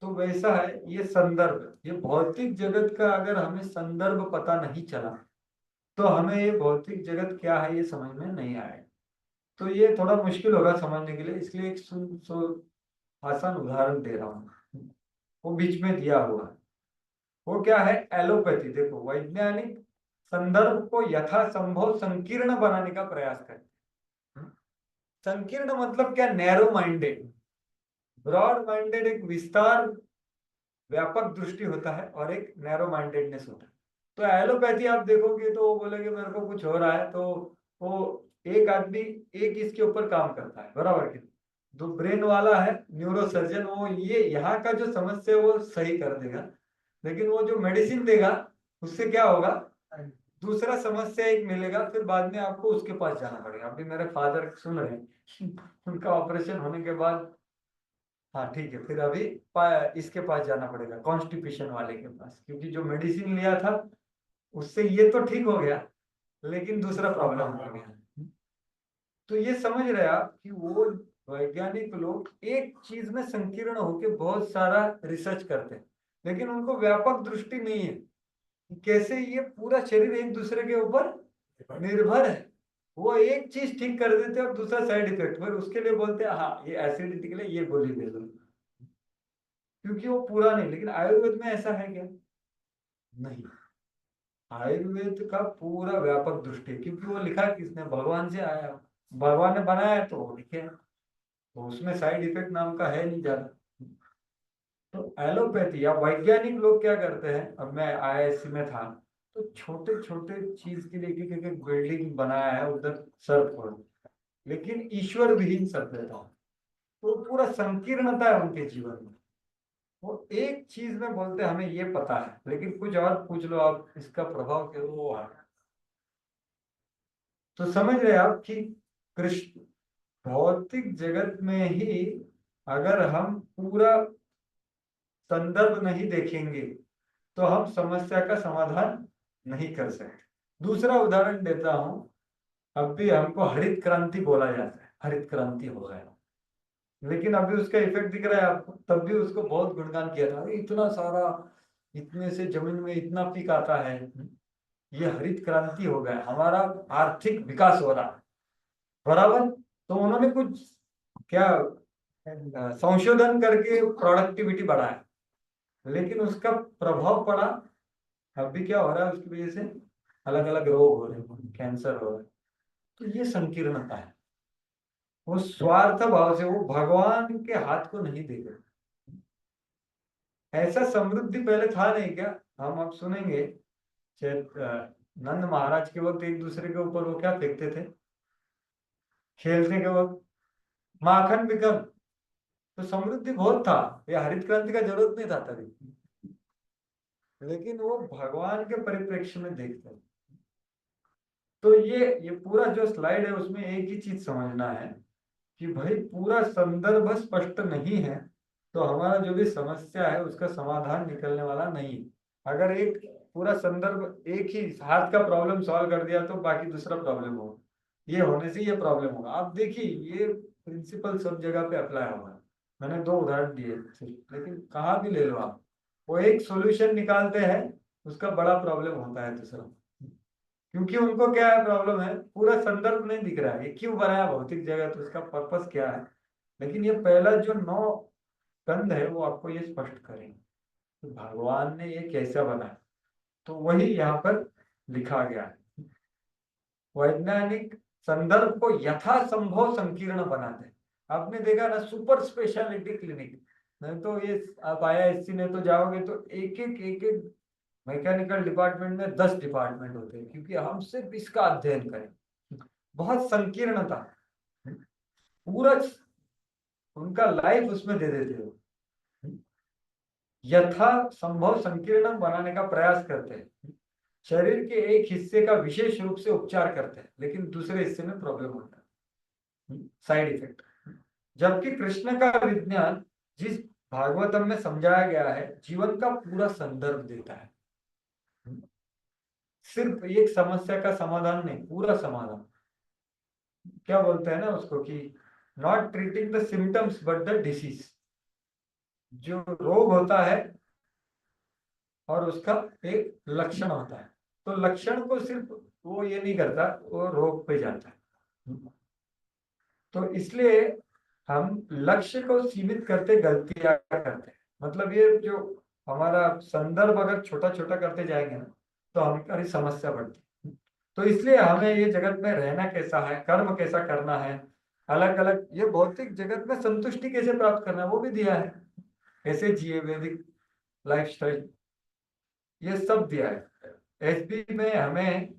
तो वैसा है ये संदर्भ, ये भौतिक जगत का अगर हमें संदर्भ पता नहीं चला तो हमें ये भौतिक जगत क्या है ये समझ में नहीं आएगा। तो ये थोड़ा मुश्किल होगा समझने के लिए, इसलिए एक आसान उदाहरण दे रहा हूँ, वो बीच में दिया हुआ है। वो क्या है, एलोपैथी। देखो, वैज्ञानिक संदर्भ को यथासंभव संकीर्ण बनाने का प्रयास करते हैं। संकीर्ण मतलब क्या, नैरो माइंडेड। ब्रॉड माइंडेड एक विस्तार, व्यापक दृष्टि होता है, और एक नैरो माइंडेडनेस होता है। तो एलोपैथी आप देखोगे तो वो बोलेगे मेरे को कुछ हो रहा है, तो वो एक आदमी एक इसके ऊपर काम करता है, बराबर कि जो ब्रेन वाला है न्यूरो सर्जन, वो ये यहाँ का जो समस्या है वो सही कर देगा, लेकिन वो जो मेडिसिन देगा उससे क्या होगा, दूसरा समस्या एक मिलेगा, फिर बाद में आपको उसके पास जाना पड़ेगा। अभी मेरे फादर सुन रहे हैं उनका ऑपरेशन होने के बाद, हाँ ठीक है, फिर अभी इसके पास जाना पड़ेगा, कॉन्स्टिपेशन वाले के पास, क्योंकि जो मेडिसिन लिया था उससे ये तो ठीक हो गया लेकिन दूसरा प्रॉब्लम हो गया। तो ये समझ रहे आप कि वो वैज्ञानिक लोग एक चीज में संकीर्ण होकर बहुत सारा रिसर्च करते हैं, लेकिन उनको व्यापक दृष्टि नहीं है कि कैसे ये पूरा शरीर एक दूसरे के ऊपर निर्भर है। वो एक चीज ठीक कर देते हैं और दूसरा साइड इफेक्ट, फिर उसके लिए बोलते हैं हाँ ये एसिडिटी के लिए ये गोली दे दो, क्योंकि वो पूरा नहीं। लेकिन आयुर्वेद में ऐसा है क्या, नहीं। आयुर्वेद का पूरा व्यापक दृष्टि, क्योंकि वो लिखा किसने, भगवान से आया, भगवान ने बनाया तो वो लिखे, तो उसमें साइड इफेक्ट नाम का है नहीं ज्यादा। तो एलोपैथी या वैज्ञानिक लोग क्या करते हैं, अब मैं आईआईएससी में था तो छोटे छोटे चीज के लिए एक एक बिल्डिंग बनाया है उधर सर्फ हो, लेकिन ईश्वर विहीन सभ्यता, तो पूरा संकीर्णता है उनके जीवन में। वो एक चीज में बोलते हमें ये पता है, लेकिन कुछ और पूछ लो आप इसका प्रभाव क्या, वो है। तो समझ रहे आप कि कृष्ण भौतिक जगत में ही अगर हम पूरा संदर्भ नहीं देखेंगे तो हम समस्या का समाधान नहीं कर सकते। दूसरा उदाहरण देता हूं, अब भी हमको हरित क्रांति बोला जाता है, हरित क्रांति हो गया, लेकिन अभी उसका इफेक्ट दिख रहा है आपको। तब भी उसको बहुत गुणगान किया था, इतना सारा, इतने से जमीन में इतना पीक आता है, ये हरित क्रांति हो गया, हमारा आर्थिक विकास हो रहा है, बराबर। तो उन्होंने कुछ क्या संशोधन करके प्रोडक्टिविटी बढ़ाया, लेकिन उसका प्रभाव पड़ा, अभी क्या हो रहा है उसकी वजह से अलग अलग रोग हो रहे हैं, कैंसर हो रहा है। तो ये संकीर्णता है, वो स्वार्थ भाव से, वो भगवान के हाथ को नहीं देख रहे। ऐसा समृद्धि पहले था नहीं क्या, हम अब सुनेंगे नंद महाराज के वक्त एक दूसरे के ऊपर वो क्या फेंकते थे, खेलने के वक्त माखन बिकम, तो समृद्धि बहुत था, ये हरित क्रांति का जरूरत नहीं था तभी, लेकिन वो भगवान के परिप्रेक्ष्य में देखते हैं। तो ये पूरा जो स्लाइड है उसमें एक ही चीज समझना है कि भाई पूरा संदर्भ स्पष्ट नहीं है तो हमारा जो भी समस्या है उसका समाधान निकलने वाला नहीं। अगर एक पूरा संदर्भ, एक ही हाथ का प्रॉब्लम सॉल्व कर दिया तो बाकी दूसरा प्रॉब्लम होगा, ये होने से ये प्रॉब्लम होगा। आप देखिए ये प्रिंसिपल सब जगह पे अप्लाई होगा। मैंने 2 उदाहरण दिए, लेकिन कहाँ भी ले लो आप, वो एक सॉल्यूशन निकालते हैं, उसका बड़ा प्रॉब्लम होता है दूसरा, क्योंकि उनको क्या है, प्रॉब्लम है पूरा संदर्भ नहीं दिख रहा है, ये क्यों बनाया भौतिक जगह, तो उसका पर्पस क्या है। लेकिन ये पहला जो 9 स्कंध है वो आपको ये स्पष्ट करेंगे तो भगवान ने ये कैसा बनाया, तो वही यहाँ पर लिखा गया है। वैज्ञानिक संदर्भ को यथासंभव संकीर्ण बनाते हैं। आपने देखा ना सुपर स्पेशलिटी क्लिनिक, नहीं तो ये आप आईआईएससी ने तो जाओगे तो एक एक मैकेनिकल डिपार्टमेंट में 10 डिपार्टमेंट होते हैं, क्योंकि हम सिर्फ इसका अध्ययन करें। बहुत संकीर्णता, पूरा उनका लाइफ उसमें दे देते हो, यथा संभव संकीर्ण बनाने का प्रयास करते हैं। शरीर के एक हिस्से का विशेष रूप से उपचार करते हैं, लेकिन दूसरे हिस्से में प्रॉब्लम होता है। Side effect. जबकि कृष्ण का विज्ञान जिस भागवतम में समझाया गया है जीवन का पूरा संदर्भ देता है, सिर्फ एक समस्या का समाधान नहीं, पूरा समाधान। क्या बोलते हैं ना उसको कि not treating the symptoms but the disease. जो रोग होता है और उसका एक लक्षण होता है, तो लक्षण को सिर्फ वो ये नहीं करता, वो रोग पे जाता है। तो इसलिए हम लक्ष्य को सीमित करते गलतियां करते हैं। मतलब ये जो हमारा संदर्भ अगर छोटा छोटा करते जाएंगे ना तो हमारी समस्या बढ़ती है। तो इसलिए हमें ये जगत में रहना कैसा है, कर्म कैसा करना है, अलग अलग ये भौतिक जगत में संतुष्टि कैसे प्राप्त करना है वो भी दिया है, कैसे जिए वैदिक लाइफस्टाइल, ये सब दिया है। एसबी में हमें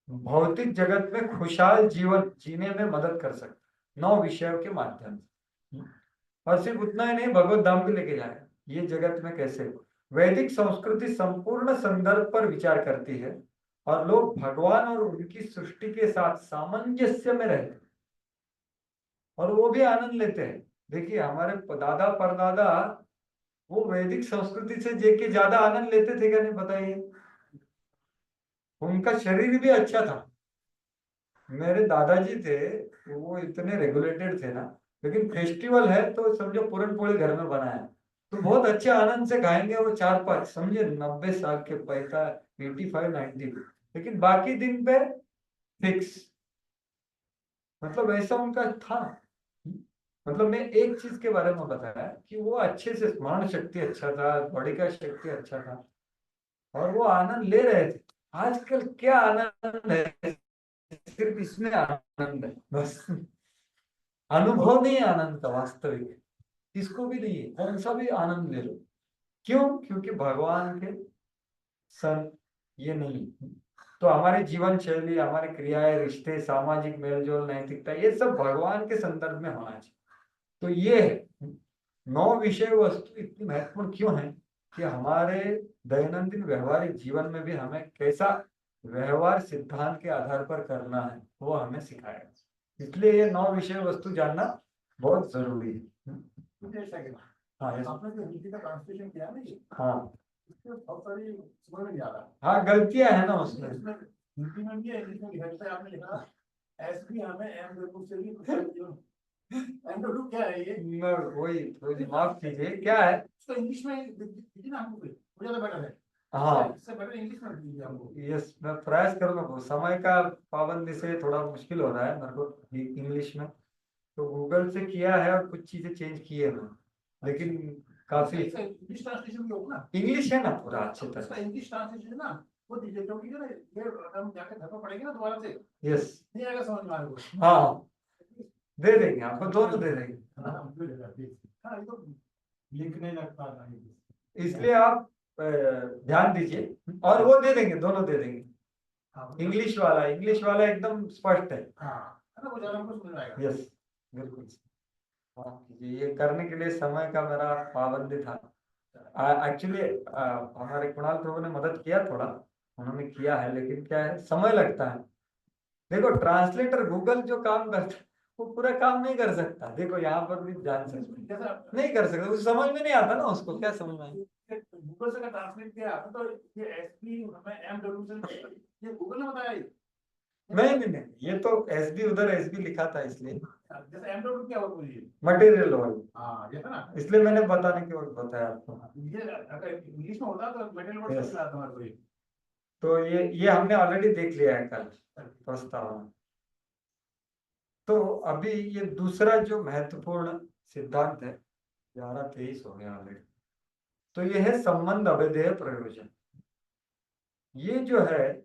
भौतिक जगत में खुशहाल जीवन जीने में मदद कर सकते 9 विषयों के माध्यम से। और सिर्फ उतना ही नहीं, भगवत धाम भी लेके जाए। ये जगत में कैसे वैदिक संस्कृति संपूर्ण संदर्भ पर विचार करती है और लोग भगवान और उनकी सृष्टि के साथ सामंजस्य में रहते हैं और वो भी आनंद लेते हैं। देखिए हमारे दादा परदादा वो वैदिक संस्कृति से जेके ज्यादा आनंद लेते थे क्या, नहीं बताइए। उनका शरीर भी अच्छा था। मेरे दादाजी थे वो इतने रेगुलेटेड थे ना, लेकिन फेस्टिवल है तो समझो पूरन पोली घर में बनाया तो बहुत अच्छे आनंद से खाएंगे वो 4-5, समझे 90 साल के पैसा 85-90, लेकिन बाकी दिन पे फिक्स। मतलब ऐसा उनका था। मतलब मैं एक चीज के बारे में बताया कि वो अच्छे से स्मरण शक्ति अच्छा था, बॉडी का शक्ति अच्छा था और वो आनंद ले रहे थे। आजकल क्या आनंद है, सिर्फ इसमें आनंद है बस, अनुभव नहीं है आनंद का वास्तविक, इसको भी नहीं है, कौन सा भी आनंद ले लो। क्यों? क्योंकि भगवान के संग ये नहीं। तो हमारी जीवन शैली, हमारी क्रियाएं, रिश्ते, सामाजिक मेलजोल, नैतिकता, ये सब भगवान के संदर्भ में होना चाहिए। तो ये 9 विषय वस्तु इतनी महत्वपूर्ण क्यों है कि हमारे दैनंदिन व्यवहारिक जीवन में भी हमें कैसा व्यवहार सिद्धांत के आधार पर करना है वो हमें सिखाएगा। इसलिए ये 9 विषय वस्तु जानना बहुत जरूरी है। हाँ आपने जो हिंदी का ट्रांसलेशन किया ना ये, हाँ इसमें बहुत सारी समझ में नहीं आ रहा। हाँ गलतियां है ना उसमें। इसमें हिंदी में भी है, इंग्लिश में लिखा है। आपने लिखा एस भी हमें एम डब्ल्यू से भी एम डब्ल्यू क्या है ये? मैं वही थोड़ी माफ कीजिए, क्या है तो इंग्लिश में दीजिए ना हमको, वो ज्यादा बेटर है। हाँ इससे बेटर इंग्लिश में दीजिए हमको। यस, मैं प्रयास करूंगा। वो समय का पाबंदी से थोड़ा मुश्किल हो रहा है मेरे को इंग्लिश में, तो गूगल से किया है और कुछ चीजें चेंज की है मैं, लेकिन काफी इंग्लिश ट्रांसलेशन भी होगा ना, इंग्लिश है ना पूरा अच्छे तरह। इसका इंग्लिश ट्रांसलेशन ना वो दीजिए, क्योंकि ना ये हम जाके घर पर पढ़ेंगे ना दोबारा से यस नहीं आएगा समझ में आपको। हाँ दे देंगे आपको, दोनों दे देंगे। हाँ ये तो लिखने लगता है, इसलिए आप ध्यान दीजिए और वो दे देंगे, दोनों दे देंगे। इंग्लिश वाला एकदम स्पष्ट है। हाँ ना, वो ज्यादा हमको समझ में आएगा। यस बिल्कुल। ये करने के लिए समय का मेरा पाबंदी था। एक्चुअली हमारे कुणाल प्रभु ने मदद किया थोड़ा, उन्होंने किया है, लेकिन क्या है समय लगता है। देखो ट्रांसलेटर गूगल जो काम करता है वो पूरा काम नहीं कर सकता। देखो यहाँ पर भी जान सकते नहीं कर सकता, उसे समझ में नहीं आता ना, उसको क्या समझ में आए। गूगल से ट्रांसलेट किया तो ये एसपी हमें एमडब्ल्यू से ये गूगल ने बताया नहीं, ये तो एसबी, उधर एसबी लिखा था इसलिए। जैसे एमडब्ल्यू क्या होता है ये मटेरियल लेवल, हाँ ये था ना, इसलिए मैंने बताने की वक्त बताया आपको। ये अगर इंग्लिश में होता तो मटेरियल वर्ड Yes. समझ आता हमारे को ये। तो ये हमने ऑलरेडी देख लिया है कल प्रस्ताव में। तो अभी ये दूसरा जो महत्वपूर्ण सिद्धांत है, 11-23 हो गया ऑलरेडी, तो ये है संबंध अभेदेय प्रयोजन। ये जो है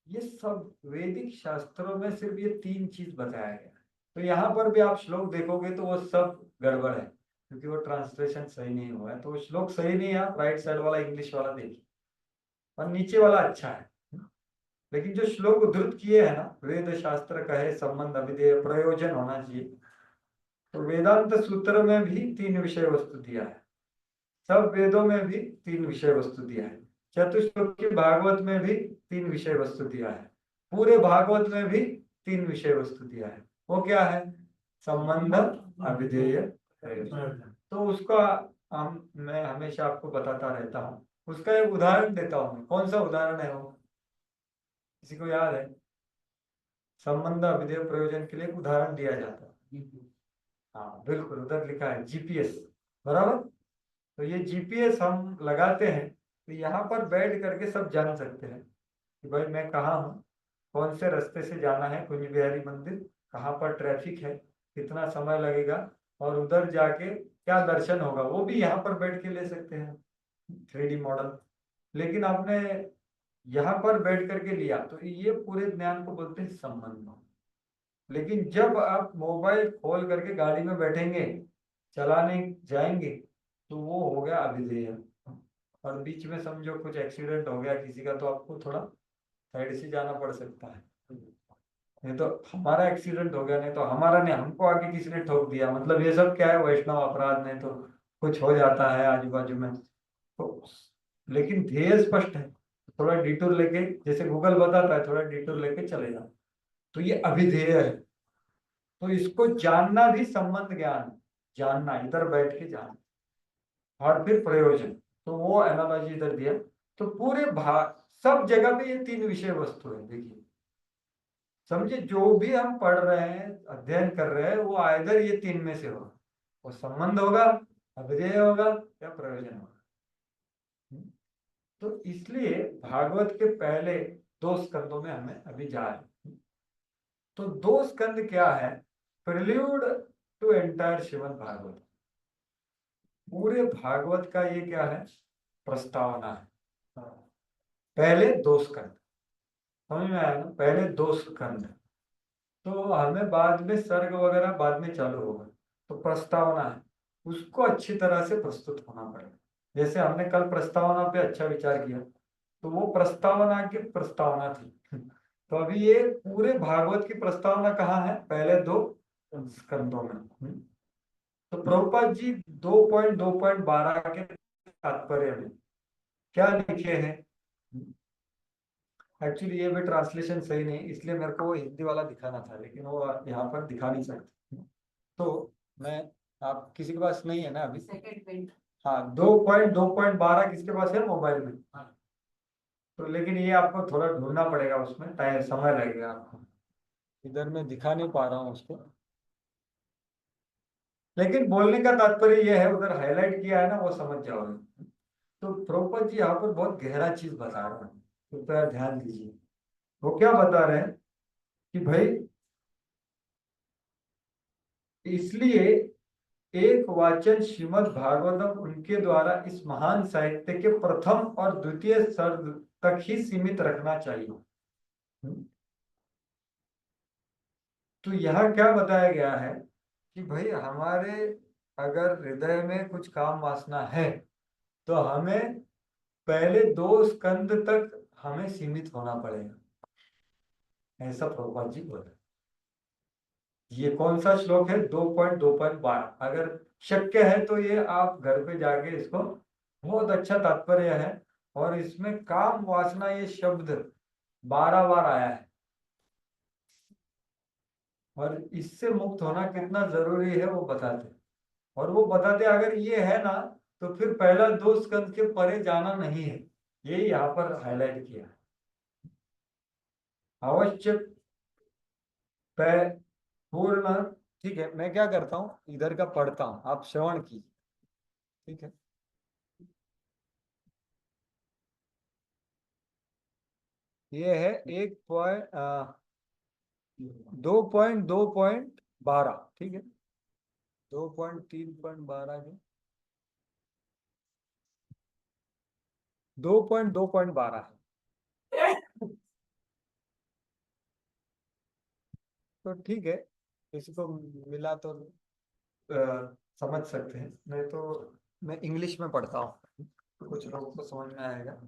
ये सब वैदिक शास्त्रों में सिर्फ ये 3 चीज बताया गया। तो यहाँ पर भी आप श्लोक देखोगे तो वो सब गड़बड़ है, क्योंकि वो ट्रांसलेशन सही नहीं हुआ है। तो वो श्लोक सही नहीं है, आप राइट साइड वाला इंग्लिश वाला देखिए और नीचे वाला अच्छा है। लेकिन जो श्लोक उद्धृत किए हैं ना, वेद शास्त्र कहे संबंध अभिधेय प्रयोजन होना चाहिए, तो वेदांत सूत्र में भी 3 विषय वस्तु दिया है, सब वेदों में भी 3 विषय वस्तु दिया है, चतुश्लोकी भागवत में भी 3 विषय वस्तु दिया है, पूरे भागवत में भी 3 विषय वस्तु दिया है। वो क्या है? संबंध, अभिधेय, प्रयोजन। तो उसका मैं हमेशा आपको बताता रहता हूँ, उसका एक उदाहरण देता हूँ। कौन सा उदाहरण है वो, किसी को याद है? संबंध, अभिधेय, प्रयोजन के लिए एक उदाहरण दिया जाता है। हाँ बिल्कुल, उधर लिखा है जीपीएस, बराबर। तो ये जीपीएस हम लगाते हैं तो यहाँ पर बैठ करके सब जान सकते हैं कि भाई मैं कहाँ हूँ, कौन से रास्ते से जाना है कुंज बिहारी मंदिर, कहाँ पर ट्रैफिक है, कितना समय लगेगा, और उधर जाके क्या दर्शन होगा, वो भी यहाँ पर बैठ के ले सकते हैं 3D मॉडल। लेकिन आपने यहाँ पर बैठ करके लिया तो ये पूरे ज्ञान को बोलते हैं संबंध। लेकिन जब आप मोबाइल खोल करके गाड़ी में बैठेंगे, चलाने जाएंगे, तो वो हो गया अभिधेय। और बीच में समझो कुछ एक्सीडेंट हो गया किसी का, तो आपको थोड़ा साइड से जाना पड़ सकता है। नहीं तो हमारा एक्सीडेंट हो गया, नहीं तो हमारा नहीं, हमको आगे किसी ने ठोक दिया, मतलब ये सब क्या है? वैष्णव अपराध। नहीं तो कुछ हो जाता है आजू बाजू में तो। लेकिन ध्येय स्पष्ट है, थोड़ा डिटूर लेके, जैसे गूगल बताता है, थोड़ा डिटूर लेके चले जाओ, तो ये अभिधेय है। तो इसको जानना भी संबंध ज्ञान है, जानना, इधर बैठ के जानना। और फिर प्रयोजन, तो वो एनालॉजी इधर दिया। तो पूरे भाग, सब जगह पे ये तीन विषय वस्तु है। देखिए समझे, जो भी हम पढ़ रहे हैं, अध्ययन कर रहे हैं, वो आइदर ये तीन में से होगा, वो संबंध होगा, अभिधेय होगा, या प्रयोजन होगा। तो इसलिए भागवत के पहले 2 स्कंदों में हमें अभी जा रहे। तो 2 स्कंद क्या है? Prelude to entire Shrimad Bhagavat. पूरे भागवत का ये क्या है? प्रस्तावना है। पहले 2 स्कंद, समझ में आया ना? पहले 2 स्कंद, तो हमें बाद में सर्ग वगैरह बाद में चालू होगा। तो प्रस्तावना है, उसको अच्छी तरह से प्रस्तुत होना पड़ेगा। जैसे हमने कल प्रस्तावना पे अच्छा विचार किया, तो वो प्रस्तावना की प्रस्तावना थी। तो अभी ये पूरे भागवत की प्रस्तावना कहाँ है? पहले 2 स्कंदों में। तो प्रभुपाद जी 2.2.12 के तात्पर्य में क्या लिखे हैं? एक्चुअली ये भी ट्रांसलेशन सही नहीं, इसलिए मेरे को हिंदी वाला दिखाना था, लेकिन वो यहाँ पर दिखा नहीं सकते। तो मैं, आप किसी के पास नहीं है ना अभी? हाँ, 2.2.12 किसके पास है मोबाइल में? तो लेकिन ये आपको थोड़ा ढूंढना पड़ेगा, उसमें टाइम समय लगेगा आपको, इधर मैं दिखा नहीं पा रहा हूँ उसको। लेकिन बोलने का तात्पर्य ये है, उधर हाईलाइट किया है ना, वो समझ जाओगे। तो प्रभुपाद जी यहाँ पर बहुत गहरा चीज बता रहे हैं, कृपया ध्यान दीजिए। वो क्या बता रहे हैं कि भाई इसलिए एक वाचन श्रीमद् भागवतम उनके द्वारा इस महान साहित्य के प्रथम और द्वितीय सर्ग तक ही सीमित रखना चाहिए। तो यहाँ क्या बताया गया है कि भाई हमारे अगर हृदय में कुछ काम वासना है, तो हमें पहले 2 स्कंद तक हमें सीमित होना पड़ेगा, ऐसा प्रभुपाद जी बोल रहे। ये कौन सा श्लोक है? 2.2.12। अगर शक्य है तो ये आप घर पे जाके इसको, बहुत अच्छा तात्पर्य है। और इसमें काम वासना ये शब्द 12 बार आया है, और इससे मुक्त होना कितना जरूरी है वो बताते। और वो बताते अगर ये है ना, तो फिर पहला 2 स्कंद के परे जाना नहीं है, ये यहाँ पर हाईलाइट किया है। अवश्य पूर्ण। ठीक है, मैं क्या करता हूँ, इधर का पढ़ता हूँ, आप श्रवण कीजिए, ठीक है? ये है 2.2.12, ठीक है? 2.3.12 के 2.2.12 है। तो ठीक है, किसी को मिला तो समझ सकते हैं, नहीं तो मैं इंग्लिश में पढ़ता हूँ, कुछ लोगों को समझ में आएगा।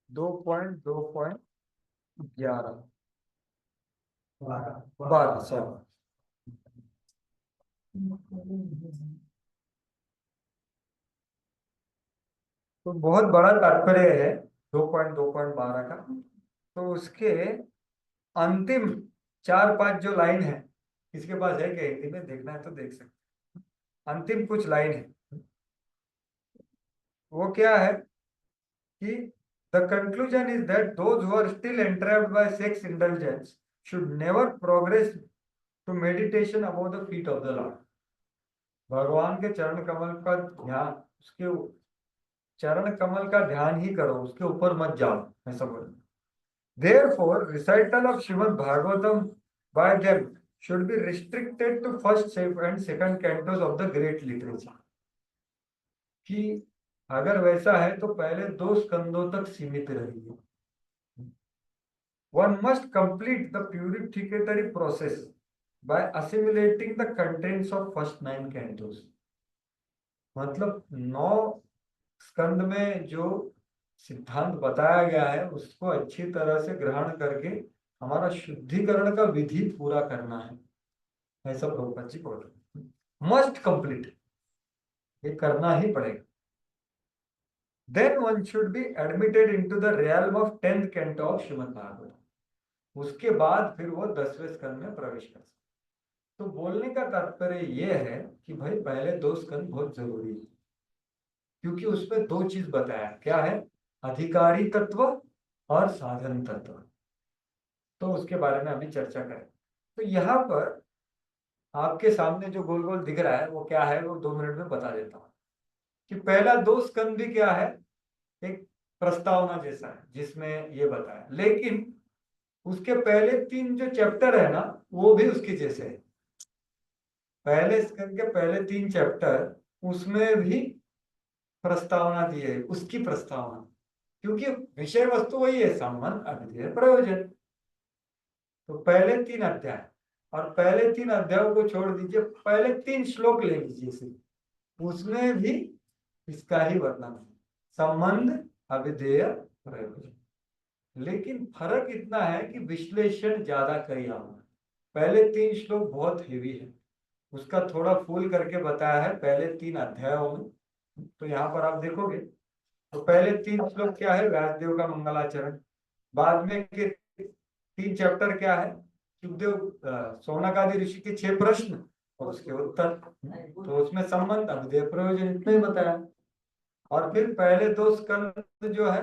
2.2.11 12 सॉरी। तो बहुत बड़ा तात्पर्य है 2.2.12 का। तो उसके अंतिम 4-5 जो लाइन है, किसके पास है क्या हिंदी में, देखना है तो देख सकते, अंतिम कुछ लाइन है, वो क्या है कि the conclusion is that those who are still entrapped by sex indulgence should never progress to meditation above the feet of the Lord. भगवान के चरण कमल का ध्यान, उसके चरण कमल का ध्यान ही करो, उसके ऊपर मत जाओ, ऐसा बोल। Therefore, recital of Srimad Bhagavatam by them should be restricted to first and second cantos of the great literature. कि अगर वैसा है तो पहले 2 स्कंदों तक सीमित रहिए। One must complete the purificatory process by assimilating the contents of first 9 cantos. मतलब 9 स्कंद में जो सिद्धांत बताया गया है उसको अच्छी तरह से ग्रहण करके हमारा शुद्धिकरण का विधि पूरा करना है, ऐसा प्रभुपाद जी बोल रहे हैं। मस्ट कंप्लीट, ये करना ही पड़ेगा। Then one should be admitted into the realm of 10th canto of Shrimad Bhagavat. उसके बाद फिर वो 10वें स्कंद में प्रवेश कर सकते। तो बोलने का तात्पर्य ये है कि भाई पहले 2 स्कंद बहुत जरूरी है, क्योंकि उसमें 2 चीज बताया, क्या है, अधिकारी तत्व और साधन तत्व। तो उसके बारे में अभी चर्चा करें। तो यहाँ पर आपके सामने जो गोल गोल दिख रहा है वो क्या है, वो 2 मिनट में बता देता हूँ कि पहला 2 स्कंद भी क्या है, एक प्रस्तावना जैसा है जिसमें ये बताया, लेकिन उसके पहले 3 जो चैप्टर है ना वो भी उसके जैसे है। पहले स्कंद के पहले 3 चैप्टर उसमें भी प्रस्तावना दी है, उसकी प्रस्तावना, क्योंकि विषय वस्तु वही है, संबंध अभिधेय प्रयोजन। तो पहले 3 अध्याय, और पहले 3 अध्यायों को छोड़ दीजिए, पहले 3 श्लोक ले लीजिए सिर्फ, उसमें भी इसका ही वर्णन है, संबंध अभिधेय प्रयोजन। लेकिन फर्क इतना है कि विश्लेषण ज्यादा किया हुआ। पहले 3 श्लोक बहुत हेवी है, उसका थोड़ा फूल करके बताया है पहले 3 अध्यायों में। तो यहाँ पर आप देखोगे तो पहले 3 श्लोक क्या है, व्यासदेव का मंगलाचरण, बाद में के 3 चैप्टर क्या है, सुखदेव शौनक आदि ऋषि के 6 प्रश्न और उसके उत्तर। तो उसमें संबंध अभिधेय प्रयोजन इतना ही बताया। और फिर पहले 2 स्कंद जो है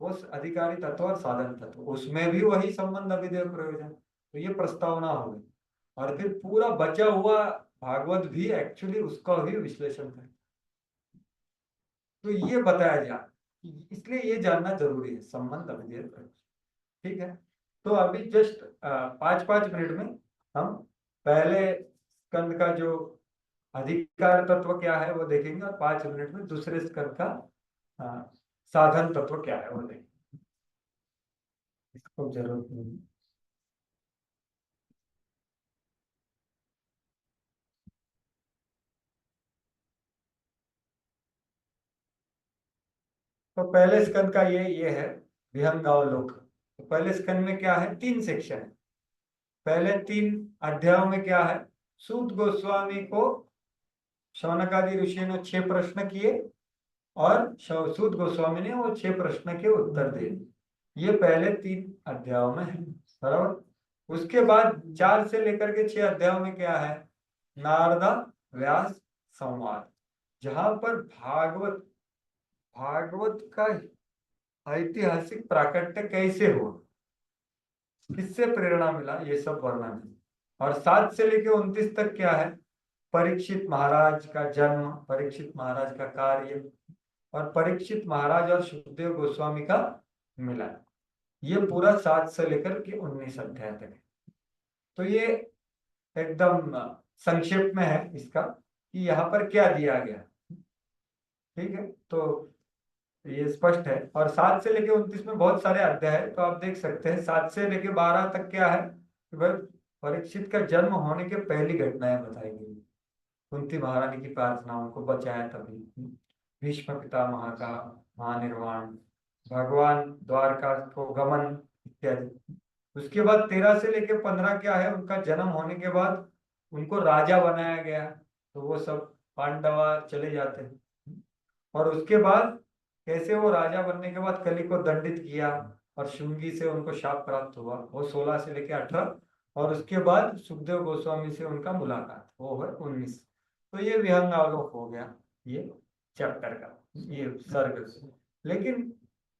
वो अधिकारी तत्व और साधन तत्व, उसमें भी वही संबंध अभिधेय प्रयोजन। तो ये प्रस्तावना हो गई, और फिर पूरा बचा हुआ भागवत भी एक्चुअली उसका भी विश्लेषण करें। तो ये बताया जा, इसलिए ये जानना जरूरी है, संबंध अभिधेय प्रयोजन। ठीक है, तो अभी जस्ट 5-5 मिनट में हम पहले स्कंद का जो अधिकार तत्व क्या है वो देखेंगे, और 5 मिनट में दूसरे स्कंद का साधन तत्व क्या है वो देखेंगे। इसको जरूरत नहीं। तो पहले स्कंद का ये है विहंगावलोक। तो पहले स्कंद में क्या है, 3 सेक्शन है। पहले 3 अध्यायों में क्या है, सूत गोस्वामी को शौनक आदि ऋषि ने 6 प्रश्न किए और सूत गोस्वामी ने वो 6 प्रश्न के उत्तर दिए। ये पहले 3 अध्यायों में है, बराबर। उसके बाद 4 से लेकर के 6 अध्यायों में क्या है, नारदा व्यास संवाद, जहां पर भागवत का ऐतिहासिक प्राकट्य कैसे हुआ, किससे प्रेरणा मिला, ये सब वर्णन है। और 7 से लेकर 29 तक क्या है, परीक्षित महाराज का जन्म, परीक्षित महाराज का कार्य, और परीक्षित महाराज और सुखदेव गोस्वामी का मिलन। ये पूरा 7 से लेकर के 19 अध्याय तक है। तो ये एकदम संक्षेप में है इसका कि यहाँ पर क्या दिया गया। ठीक है, तो ये स्पष्ट है। और 7 से लेके 29 में बहुत सारे अध्याय है, तो आप देख सकते हैं 7 से लेके 12 तक क्या है कि भाई परीक्षित का जन्म होने के पहली घटनाएं बताई गई, कुंती महारानी की प्रार्थनाओं को बचाया तभी, भीष्म पितामह का महानिर्वाण, भगवान द्वारका को गमन इत्यादि। उसके बाद 13 से लेके 15 क्या है, उनका जन्म होने के बाद उनको राजा बनाया गया, तो वो सब पांडवा चले जाते हैं। और उसके बाद कैसे वो राजा बनने के बाद कली को दंडित किया, और शुंगी से उनको शाप प्राप्त हुआ, वो 16 से लेके 18, और उसके बाद सुखदेव गोस्वामी से उनका मुलाकात, वो है 19। तो ये विहंगावलोक हो गया ये चैप्टर का, ये सर्ग। लेकिन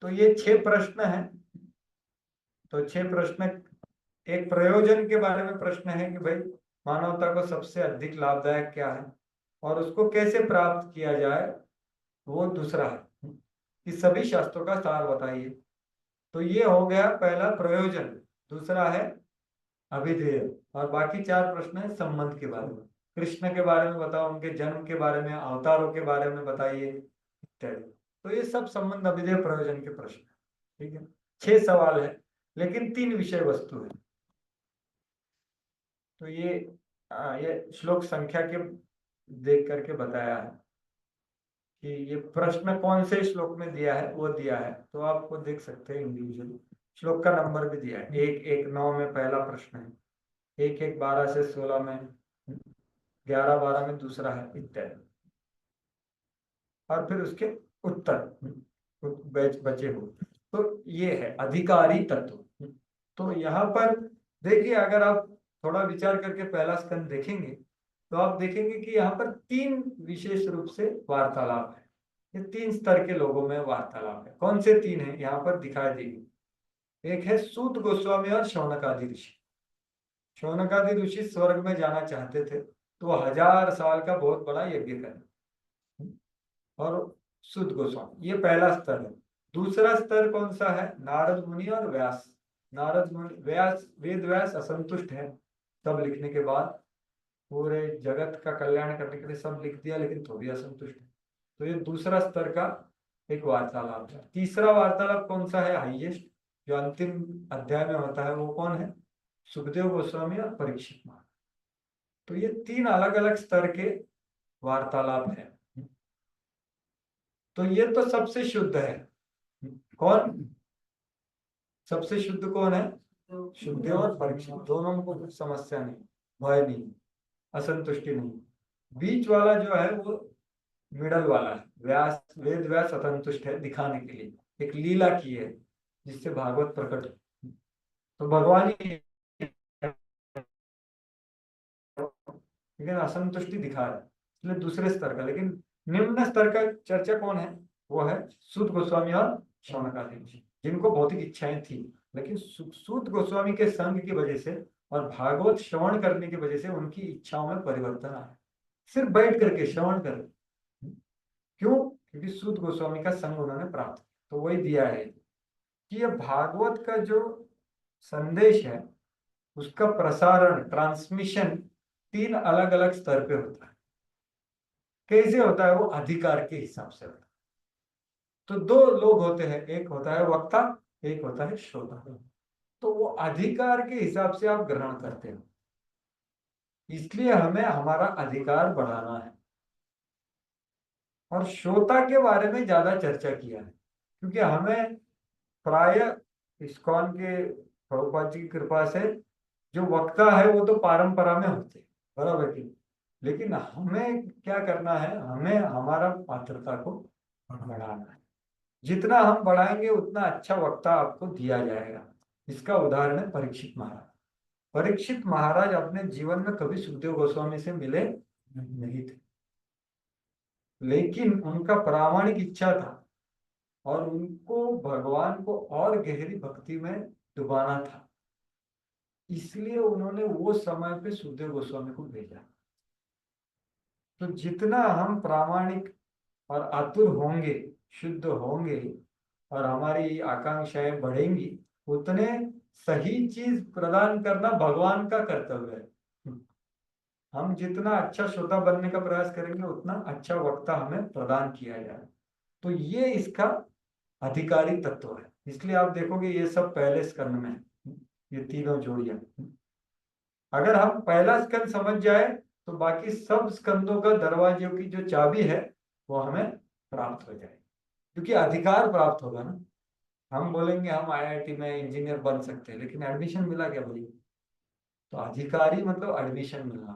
तो ये 6 प्रश्न हैं। तो 6 प्रश्न, एक प्रयोजन के बारे में प्रश्न है कि भाई मानवता को सबसे अधिक लाभदायक क्या है और उसको कैसे प्राप्त किया जाए, वो दूसरा है कि सभी शास्त्रों का सार बताइए। तो ये हो गया पहला प्रयोजन। दूसरा है अभिधेय, और बाकी 4 प्रश्न है संबंध के बारे में। कृष्ण के बारे में बताओ, उनके जन्म के बारे में, अवतारों के बारे में बताइए इत्यादि। तो ये सब संबंध अभिधेय प्रयोजन के प्रश्न, ठीक है। 6 सवाल है लेकिन 3 विषय वस्तु है। तो ये श्लोक संख्या के देख करके बताया है कि ये प्रश्न कौन से श्लोक में दिया है, वो दिया है। तो आपको देख सकते हैं इंडिविजुअली, श्लोक का नंबर भी दिया है। 1-1-9 में पहला प्रश्न है, 1-1-12 से 16 में, 11-12 में दूसरा है इत्यादि। और फिर उसके उत्तर बचे हो। तो ये है अधिकारी तत्व। तो यहाँ पर देखिए, अगर आप थोड़ा विचार करके पहला स्कंद देखेंगे तो आप देखेंगे कि यहाँ पर 3 विशेष रूप से वार्तालाप है। ये 3 स्तर के लोगों में वार्तालाप है। कौन से 3 है यहाँ पर दिखाई देगी। एक है सूत गोस्वामी और शौनकादि ऋषि। शौनकादि ऋषि स्वर्ग में जाना चाहते थे तो 1000 साल का बहुत बड़ा यज्ञ करें, और सूत गोस्वामी, ये पहला स्तर है। दूसरा स्तर कौन सा है, नारद मुनि और व्यास। नारद मुनि, वेद व्यास असंतुष्ट है सब लिखने के बाद, पूरे जगत का कल्याण करने के लिए सब लिख दिया, लेकिन तो भी असंतुष्ट है। तो ये दूसरा स्तर का एक वार्तालाप है। तीसरा वार्तालाप कौन सा है, हाईएस्ट, जो अंतिम अध्याय में होता है, वो कौन है, सुखदेव गोस्वामी और परीक्षित महाराज। तो ये 3 अलग अलग स्तर के वार्तालाप है। तो ये तो सबसे शुद्ध है। कौन सबसे शुद्ध कौन है, सुखदेव और परीक्षित। दोनों को कुछ समस्या नहीं, भय नहीं, असंतुष्टि नहीं। बीच वाला जो है वो मिडल वाला है, व्यास, वेद व्यास असंतुष्ट है दिखाने के लिए, एक लीला की है जिससे भागवत प्रकट हो। तो भगवान ही, लेकिन असंतुष्टि दिखा रहा है, इसलिए दूसरे स्तर का। लेकिन निम्न स्तर का चर्चा कौन है, वो है सूत गोस्वामी और शौनकादि ऋषि, जिनको भौतिक इच्छाएं थी, लेकिन सूत गोस्वामी के संग की वजह से और भागवत श्रवण करने की वजह से उनकी इच्छाओं में परिवर्तन आया। सिर्फ बैठ करके श्रवण कर, क्यों, क्योंकि सूत गोस्वामी का संग उन्होंने प्राप्त। तो वही दिया है कि ये भागवत का जो संदेश है उसका प्रसारण, ट्रांसमिशन 3 अलग अलग स्तर पे होता है। कैसे होता है, वो अधिकार के हिसाब से होता है। तो 2 लोग होते हैं, एक होता है वक्ता, एक होता है श्रोता। तो वो अधिकार के हिसाब से आप ग्रहण करते हो, इसलिए हमें हमारा अधिकार बढ़ाना है। और श्रोता के बारे में ज्यादा चर्चा किया है, क्योंकि हमें प्राय इस्कॉन के प्रभुपाद जी की कृपा से जो वक्ता है वो तो परंपरा में होते, बराबर की। लेकिन हमें क्या करना है, हमें हमारा पात्रता को बढ़ाना है। जितना हम बढ़ाएंगे उतना अच्छा वक्ता आपको दिया जाएगा। इसका उदाहरण है परीक्षित महाराज। परीक्षित महाराज अपने जीवन में कभी सुखदेव गोस्वामी से मिले नहीं थे, लेकिन उनका प्रामाणिक इच्छा था और उनको भगवान को और गहरी भक्ति में डुबाना था, इसलिए उन्होंने वो समय पे सुखदेव गोस्वामी को भेजा। तो जितना हम प्रामाणिक और आतुर होंगे, शुद्ध होंगे और हमारी आकांक्षाएं बढ़ेंगी, उतने सही चीज प्रदान करना भगवान का कर्तव्य है। हम जितना अच्छा श्रोता बनने का प्रयास करेंगे उतना अच्छा वक्ता हमें प्रदान किया जाए। तो ये इसका अधिकारी तत्व है। इसलिए आप देखोगे ये सब पहले स्कंद में है, ये तीनों जोड़ियां। अगर हम पहला स्कंद समझ जाए तो बाकी सब स्कंदों का दरवाजों की जो चाबी है वो हमें प्राप्त हो जाए, क्योंकि अधिकार प्राप्त होगा ना। हम बोलेंगे हम IIT में इंजीनियर बन सकते हैं, लेकिन एडमिशन मिला क्या बोलिए। तो अधिकारी मतलब एडमिशन मिलना,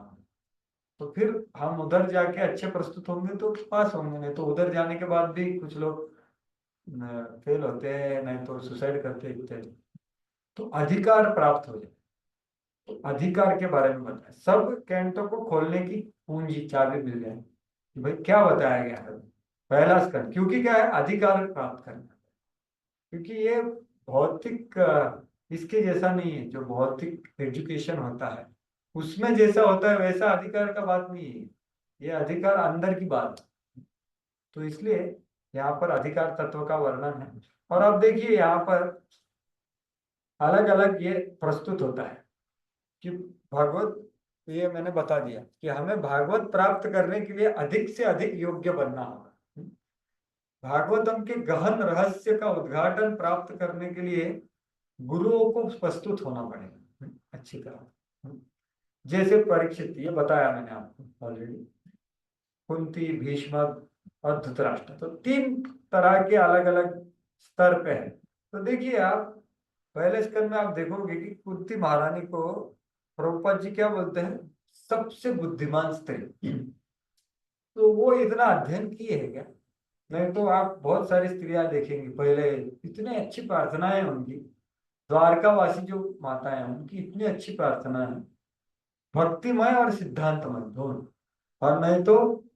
तो फिर हम उधर जाके अच्छे प्रस्तुत होंगे तो पास होंगे, नहीं तो उधर जाने के बाद भी कुछ लोग फेल होते हैं, नहीं तो सुसाइड करते हैं इत्यादि। तो अधिकार प्राप्त हो जाए, तो अधिकार के बारे में बताए, सब कैंटों को खोलने की पूंजी चाबी मिल जाए कि भाई क्या बताया गया है। पहला स्कंद, क्योंकि क्या है, अधिकार प्राप्त करना, क्योंकि ये भौतिक इसके जैसा नहीं है। जो भौतिक एजुकेशन होता है उसमें जैसा होता है वैसा अधिकार का बात नहीं है, ये अधिकार अंदर की बात है। तो इसलिए यहाँ पर अधिकार तत्व का वर्णन है। और अब देखिए यहाँ पर अलग अलग ये प्रस्तुत होता है कि भागवत, ये मैंने बता दिया कि हमें भागवत प्राप्त करने के लिए अधिक से अधिक योग्य बनना होगा। भागवतम के गहन रहस्य का उद्घाटन प्राप्त करने के लिए गुरुओं को प्रस्तुत होना पड़ेगा अच्छी तरह। जैसे परीक्षित, ये बताया मैंने आपको ऑलरेडी, कुंती, भीष्म और धृतराष्ट्र, तो 3 तरह के अलग अलग स्तर पे है। तो देखिए आप पहले स्कंद में आप देखोगे कि कुंती महारानी को प्रभुपाद जी क्या बोलते हैं, सबसे बुद्धिमान स्त्री। तो वो इतना अध्ययन किए है क्या? नहीं तो आप बहुत सारी स्त्रियां देखेंगी पहले, इतनी अच्छी प्रार्थनाएं उनकी, द्वारकावासी जो माता है उनकी इतनी अच्छी प्रार्थना है, भक्तिमय और सिद्धांतमय दोनों। और नहीं तो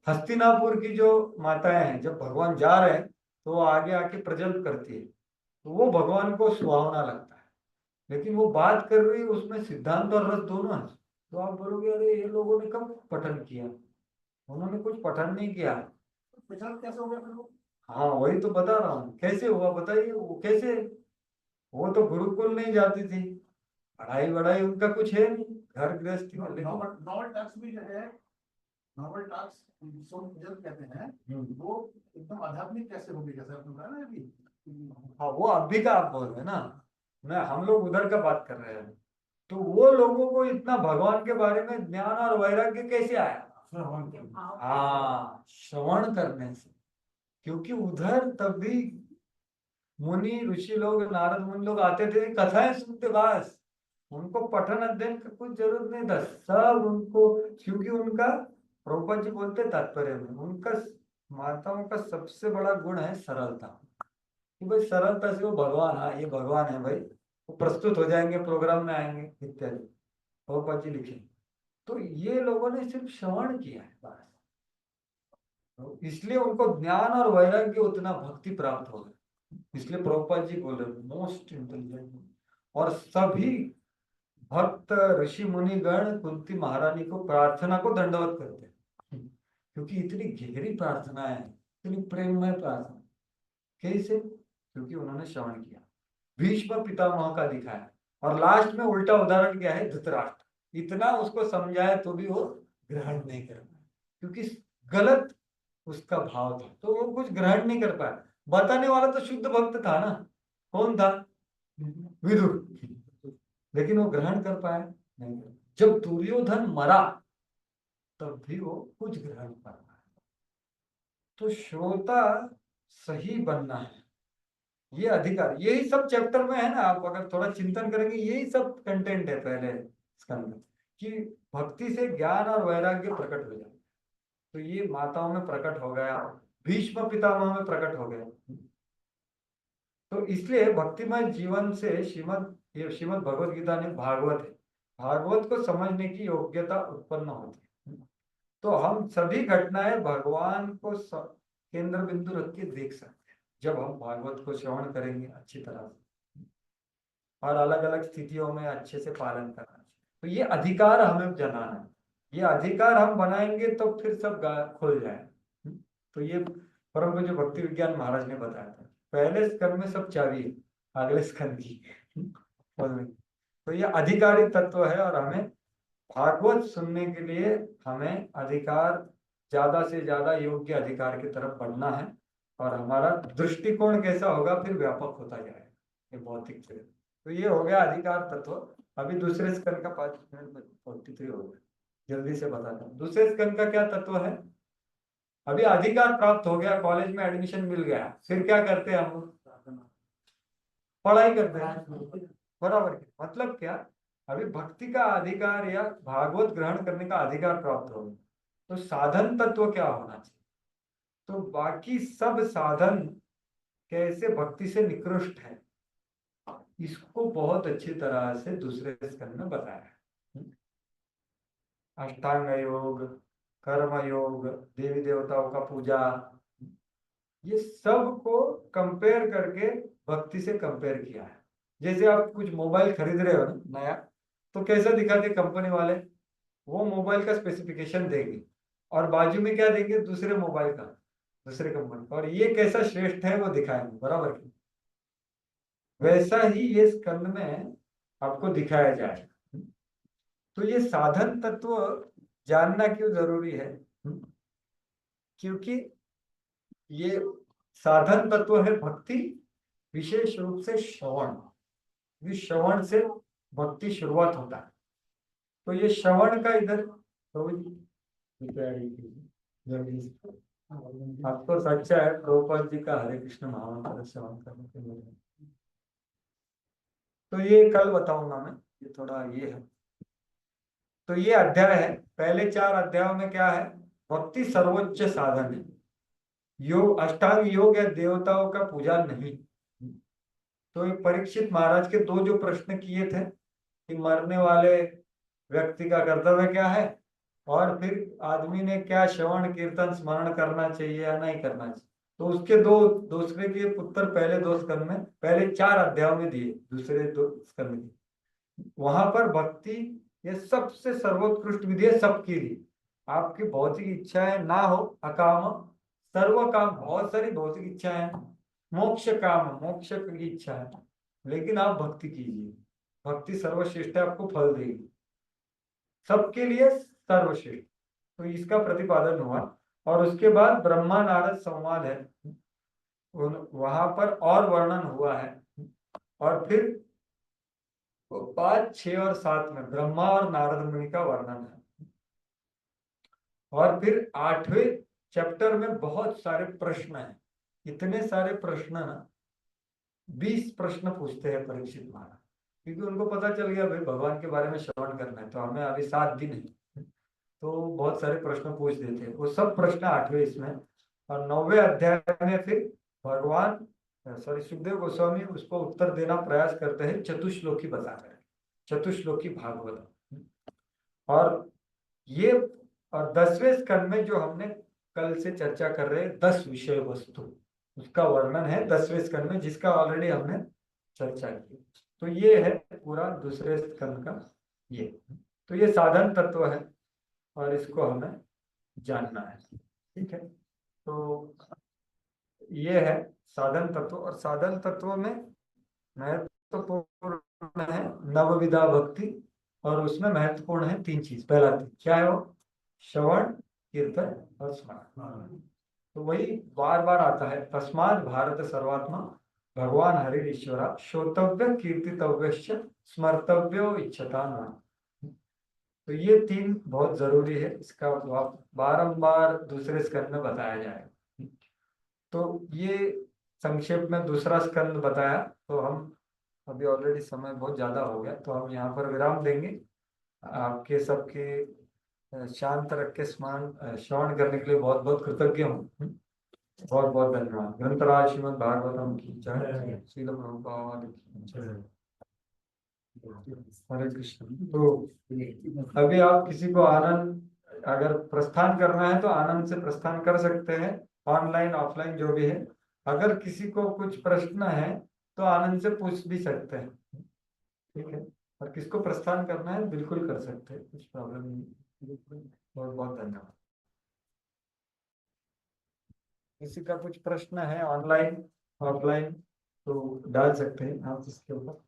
हस्तिनापुर की जो माताएं हैं, जब भगवान जा रहे हैं तो वो आगे आके प्रजल्प करती है, तो वो भगवान को सुहावना लगता है। लेकिन वो बात कर रही है उसमें सिद्धांत और रस दोनों है। तो आप बोलोगे अरे ये लोगों ने कब पठन किया? उन्होंने कुछ पठन नहीं किया। कैसे हो गया फिर वो? हाँ वही तो बता रहा हूँ, कैसे हुआ बताइए। वो कैसे, वो तो गुरुकुल नहीं जाती थी, पढ़ाई वढ़ाई उनका कुछ है नहीं, घर गृहस्थी में। नॉवल टैक्स भी है, नॉवल टैक्स कहते हैं, वो एकदम आध्यात्मिक कैसे हो गया सर, तुम ना अभी। हाँ वो अभी का आप बोल रहे हैं ना, मैं हम लोग उधर का बात कर रहे हैं। तो वो लोगों को इतना भगवान के बारे में ज्ञान और वैराग्य कैसे आया? हाँ श्रवण करने से। क्योंकि उधर तब भी मुनि ऋषि लोग, नारद मुनि लोग आते थे, कथाएं सुनते बस, उनको पठन अध्ययन का कुछ जरूरत नहीं था। सब उनको, क्योंकि उनका, प्रभुपाद जी बोलते तात्पर्य में, उनका माताओं का सबसे बड़ा गुण है सरलता। कि भाई सरलता से वो भगवान, हाँ ये भगवान है भाई, वो प्रस्तुत हो जाएंगे, प्रोग्राम में आएंगे इत्यादि, प्रभुपाद जी लिखे। तो ये लोगों ने सिर्फ श्रवण किया है बस, तो इसलिए उनको ज्ञान और वैराग्य उतना भक्ति प्राप्त हो गया। इसलिए प्रभुपाद जी बोले मोस्ट इंटेलिजेंट। और सभी भक्त ऋषि मुनि गण कुंती महारानी को प्रार्थना को दंडवत करते हैं, क्योंकि इतनी गहरी प्रार्थना है, इतनी प्रेममय प्रार्थना। कैसे? क्योंकि उन्होंने श्रवण किया, भीष्म पितामह का दिखाया। और लास्ट में उल्टा उदाहरण क्या है, धृतराष्ट्र, इतना उसको समझाया तो भी वो ग्रहण नहीं कर पाया, क्योंकि गलत उसका भाव था, तो वो कुछ ग्रहण नहीं कर पाया। बताने वाला तो शुद्ध भक्त था ना, कौन था? विदुर। लेकिन वो ग्रहण कर पाया नहीं। जब दुर्योधन मरा तब भी वो कुछ ग्रहण कर पाया। तो श्रोता सही बनना है, ये अधिकार, यही सब चैप्टर में है ना। आप अगर थोड़ा चिंतन करेंगे यही सब कंटेंट है पहले स्कंद में, कि भक्ति से ज्ञान और वैराग्य प्रकट हो जाए। तो ये माताओं में प्रकट हो गया, भीष्म पितामह में प्रकट हो गया। तो इसलिए भक्तिमय जीवन से श्रीमद् भगवद गीता ने भागवत है, भागवत को समझने की योग्यता उत्पन्न होती है। तो हम सभी घटनाएं भगवान को केंद्र बिंदु रख के देख सकते हैं जब हम भागवत को श्रवण करेंगे अच्छी तरह से, और अलग अलग स्थितियों में अच्छे से पालन करना चाहिए। तो ये अधिकार हमें जनाना है, ये अधिकार हम बनाएंगे तो फिर सब खुल जाए। तो ये परम पूज्य भक्ति विज्ञान महाराज ने बताया था, पहले स्कंद में सब चाबी है, अगले स्कंद की तो ये अधिकारी तत्व है। और हमें भागवत सुनने के लिए हमें अधिकार, ज्यादा से ज्यादा योग्य अधिकार की तरफ बढ़ना है। और हमारा दृष्टिकोण कैसा होगा, फिर व्यापक होता जाएगा ये भौतिक चीज। तो ये हो गया अधिकार तत्व। अभी दूसरे स्कंद का 5 मिनट में 43 हो गया, जल्दी से बताता हूँ। दूसरे स्कंद का क्या तत्व है? अभी अधिकार प्राप्त हो गया, कॉलेज में एडमिशन मिल गया, फिर क्या करते हैं हम? पढ़ाई करते हैं, बराबर। मतलब क्या, अभी भक्ति का अधिकार या भागवत ग्रहण करने का अधिकार प्राप्त हो गया, तो साधन तत्व क्या होना चाहिए? तो बाकी सब साधन कैसे भक्ति से निकृष्ट है, इसको बहुत अच्छी तरह से दूसरे स्कंद में बताया है। अष्टांग योग, कर्म योग, देवी देवताओं का पूजा, ये सब को कंपेयर करके भक्ति से कंपेयर किया है। जैसे आप कुछ मोबाइल खरीद रहे हो ना नया, तो कैसा दिखाते कंपनी वाले, वो मोबाइल का स्पेसिफिकेशन देंगे और बाजू में क्या देंगे, दूसरे मोबाइल का, दूसरे कंपनी का, और ये कैसा श्रेष्ठ है वो दिखाएंगे, बराबर की। वैसा ही ये स्कंद में आपको दिखाया जाए। तो ये साधन तत्व जानना क्यों जरूरी है, क्योंकि ये साधन तत्व है भक्ति, विशेष रूप से श्रवण। श्रवण से भक्ति शुरुआत होता है। तो ये श्रवण का इधर आपको सच्चा है, प्रभुपाद जी का हरे कृष्ण महामंत्र श्रवण करने के लिए। तो ये कल बताऊंगा मैं, ये थोड़ा ये है। तो ये अध्याय है, पहले 4 अध्यायों में क्या है, भक्ति सर्वोच्च साधन है। योग, अष्टांग योग या देवताओं का पूजा नहीं। तो परीक्षित महाराज के 2 जो प्रश्न किए थे कि मरने वाले व्यक्ति का कर्तव्य क्या है, और फिर आदमी ने क्या श्रवण कीर्तन स्मरण करना चाहिए या नहीं करना चाहिए, तो उसके 2 दूसरे के उत्तर पहले 2 स्कंद में, पहले 4 अध्यायों में दिए, दूसरे 2 स्कंद में। वहां पर भक्ति ये सबसे सर्वोत्कृष्ट विधि है सबके लिए। आपकी भौतिक इच्छाएं ना हो, अकाम सर्व काम, बहुत सारी भौतिक इच्छाएं, मोक्ष काम, मोक्ष की इच्छा है, लेकिन आप भक्ति कीजिए, भक्ति सर्वश्रेष्ठ है, आपको फल देगी, सबके लिए सर्वश्रेष्ठ। तो इसका प्रतिपादन हुआ। और उसके बाद ब्रह्मा नारद संवाद है, वहां पर और वर्णन हुआ है। और फिर 5, 6 और 7 में ब्रह्मा और नारद मुनि का वर्णन है। और फिर 8वें चैप्टर में बहुत सारे प्रश्न हैं, इतने सारे प्रश्न ना, 20 प्रश्न पूछते हैं परीक्षित महाराज, क्योंकि उनको पता चल गया भाई भगवान के बारे में श्रवण करना है, तो हमें अभी 7 दिन है, तो बहुत सारे प्रश्न पूछ देते हैं। वो सब प्रश्न 8वें इसमें। और 9वें अध्याय में फिर भगवान सुखदेव गोस्वामी उसको उत्तर देना प्रयास करते हैं, चतुश्लोकी बताकर, चतुश्लोकी भागवत। और ये और 10वें स्कंद में जो हमने कल से चर्चा कर रहे हैं, 10 विषय वस्तु, उसका वर्णन है 10वें स्कंद में, जिसका ऑलरेडी हमने चर्चा की। तो ये है पूरा दूसरे स्कंद का ये। तो ये साधन तत्व है और इसको हमें जानना है, ठीक है। तो ये है साधन तत्व। और साधन तत्व में महत्वपूर्ण है नवविधा भक्ति, और उसमें महत्वपूर्ण है 3 चीज। पहला क्या है वो, श्रवण कीर्तन और स्मरण। तो वही बार बार आता है, तस्मात् भारत सर्वात्मा भगवान हरि ईश्वरा श्रोतव्य कीर्तितव्य स्मर्तव्यो इच्छता न। तो ये 3 बहुत जरूरी है, इसका बारंबार दूसरे स्कंद में बताया जाएगा। तो ये संक्षेप में दूसरा स्कंद बताया। तो हम अभी ऑलरेडी समय बहुत ज्यादा हो गया, तो हम यहाँ पर विराम देंगे। आपके सबके शांत रख के श्रवण करने के लिए बहुत बहुत कृतज्ञ हूँ। बहुत बहुत धन्यवाद। ग्रंथराज श्रीमद् भागवतम की जय, श्रील प्रभुपाद की जय, हरे कृष्ण। तो अभी आप किसी को आनंद अगर प्रस्थान करना है तो आनंद से प्रस्थान कर सकते हैं, ऑनलाइन ऑफलाइन जो भी है। अगर किसी को कुछ प्रश्न है तो आनंद से पूछ भी सकते हैं, ठीक है। और किसको प्रस्थान करना है बिल्कुल कर सकते हैं, कुछ प्रॉब्लम नहीं। बहुत बहुत धन्यवाद। किसी का कुछ प्रश्न है ऑनलाइन ऑफलाइन तो डाल सकते हैं आप इसके ऊपर।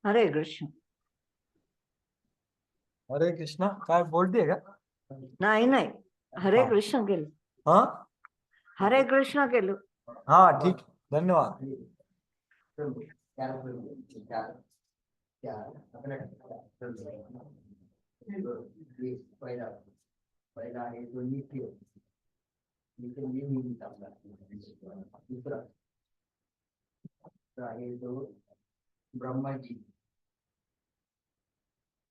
हरे कृष्ण। हरे कृष्णा काय बोल दिए का? नाही हरे हाँ। कृष्ण केलं, हाँ हरे कृष्ण केलं। हाँ ठीक, धन्यवाद। पहिला आहे तो नित्य लेकिन ये नहीं काम करता दूसरा आहे तो ब्रह्माजी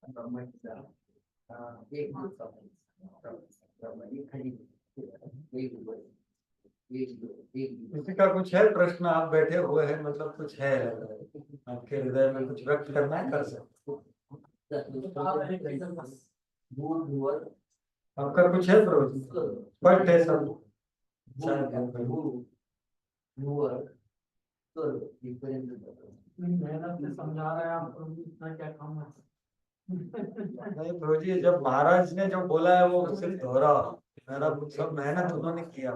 ब्रह्माजीचा एक ब्रह्माजी खाली किसी का कुछ है प्रश्न? आप बैठे हुए हैं, मतलब कुछ है आपके हृदय में, कुछ व्यक्त करना है, कर सकते। आपका कुछ है प्रश्न? स्पष्ट है सब? मेहनत से समझा रहे हैं आप, इतना क्या काम है। नहीं प्रभु जी, जब महाराज ने जो बोला है वो सिर्फ दोहरा, मेरा सब मेहनत उन्होंने किया।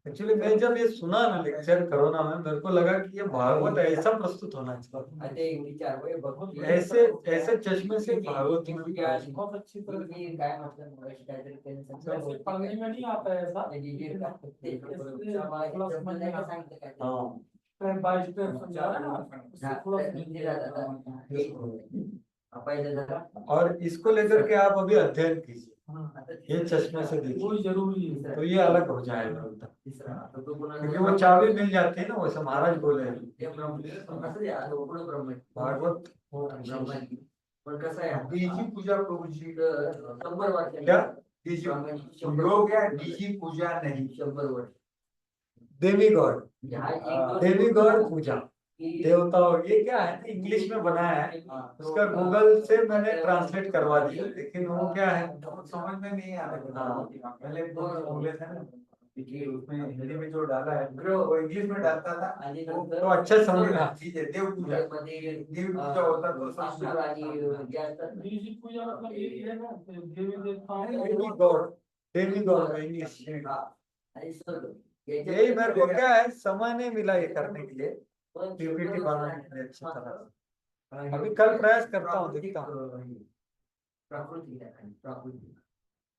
एक्चुअली मैं जब ये सुना ना लेक्चर कोरोना में, मेरे को लगा कि ये भागवत ऐसा प्रस्तुत होना चाहिए, ऐसे ऐसे चश्मे से भागवत में बहुत अच्छी तरह से पढ़ने में नहीं आता है ऐसा, हाँ स्टेप बाय स्टेप समझा रहे हैं ना। और इसको लेकर के आप अभी अध्ययन कीजिए, ये चश्मे से देखिए, वो जरूरी है। तो ये अलग हो जाएगा एकदम। क्योंकि वो चाबी मिल जाती है ना, वैसे महाराज बोले भागवत डीजी पूजा प्रभु जी क्या योग या डीजी पूजा नहीं, देवी गॉड, देवी गॉड पूजा, देवताओं, ये क्या है ना, इंग्लिश में बनाया है, उसका गूगल से मैंने ट्रांसलेट करवा दिया, लेकिन वो क्या है समझ में नहीं आ रहा। हाँ। पहले बोले थे ना कि उसमें हिंदी में जो डाला है वो इंग्लिश में डालता था, तो अच्छा समझना। चीजें देव पूजा, देवी पूजा होता तो समझना। देवी पूजा मतलब यही है ना, देवी देवताओं देवी गॉड, देवी गॉड इंग्लिश, यही मेरे को क्या है, समय नहीं मिला ये करने के लिए, पीपीटी बनाने के लिए अच्छी तरह से। अभी कल प्रयास करता हूँ, देखता हूँ। प्राकृतिक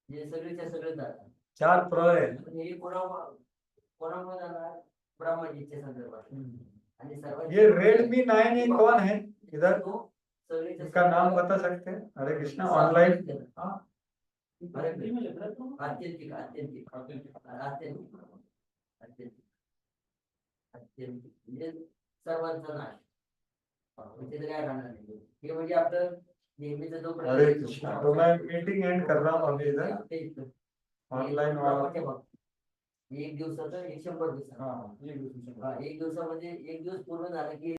हे सगळेच्या सगळे जातात 4 प्र है। हे कोणामुळे जाणार ब्रह्मजीच्या संदर्भात आणि सर्वात ये Redmi 9A कौन है इधर? सगळेच्या इसका नाम बता सकते हैं? हरे कृष्णा ऑनलाइन। आत्यंतिक आत्यंतिक आत्यंतिक आत्यंतिक म्हणजे सर्वांचा नाश, तिथे काय राहणार नाही, हे म्हणजे आपलं नेहमीचा जो हरे कृष्णा। तो मैं मीटिंग एंड कर रहा हूँ अभी इधर ऑनलाइन वाला। एक दिवसाचं 100 दिवस, एक दिवसामध्ये एक दिवस पूर्ण झाला की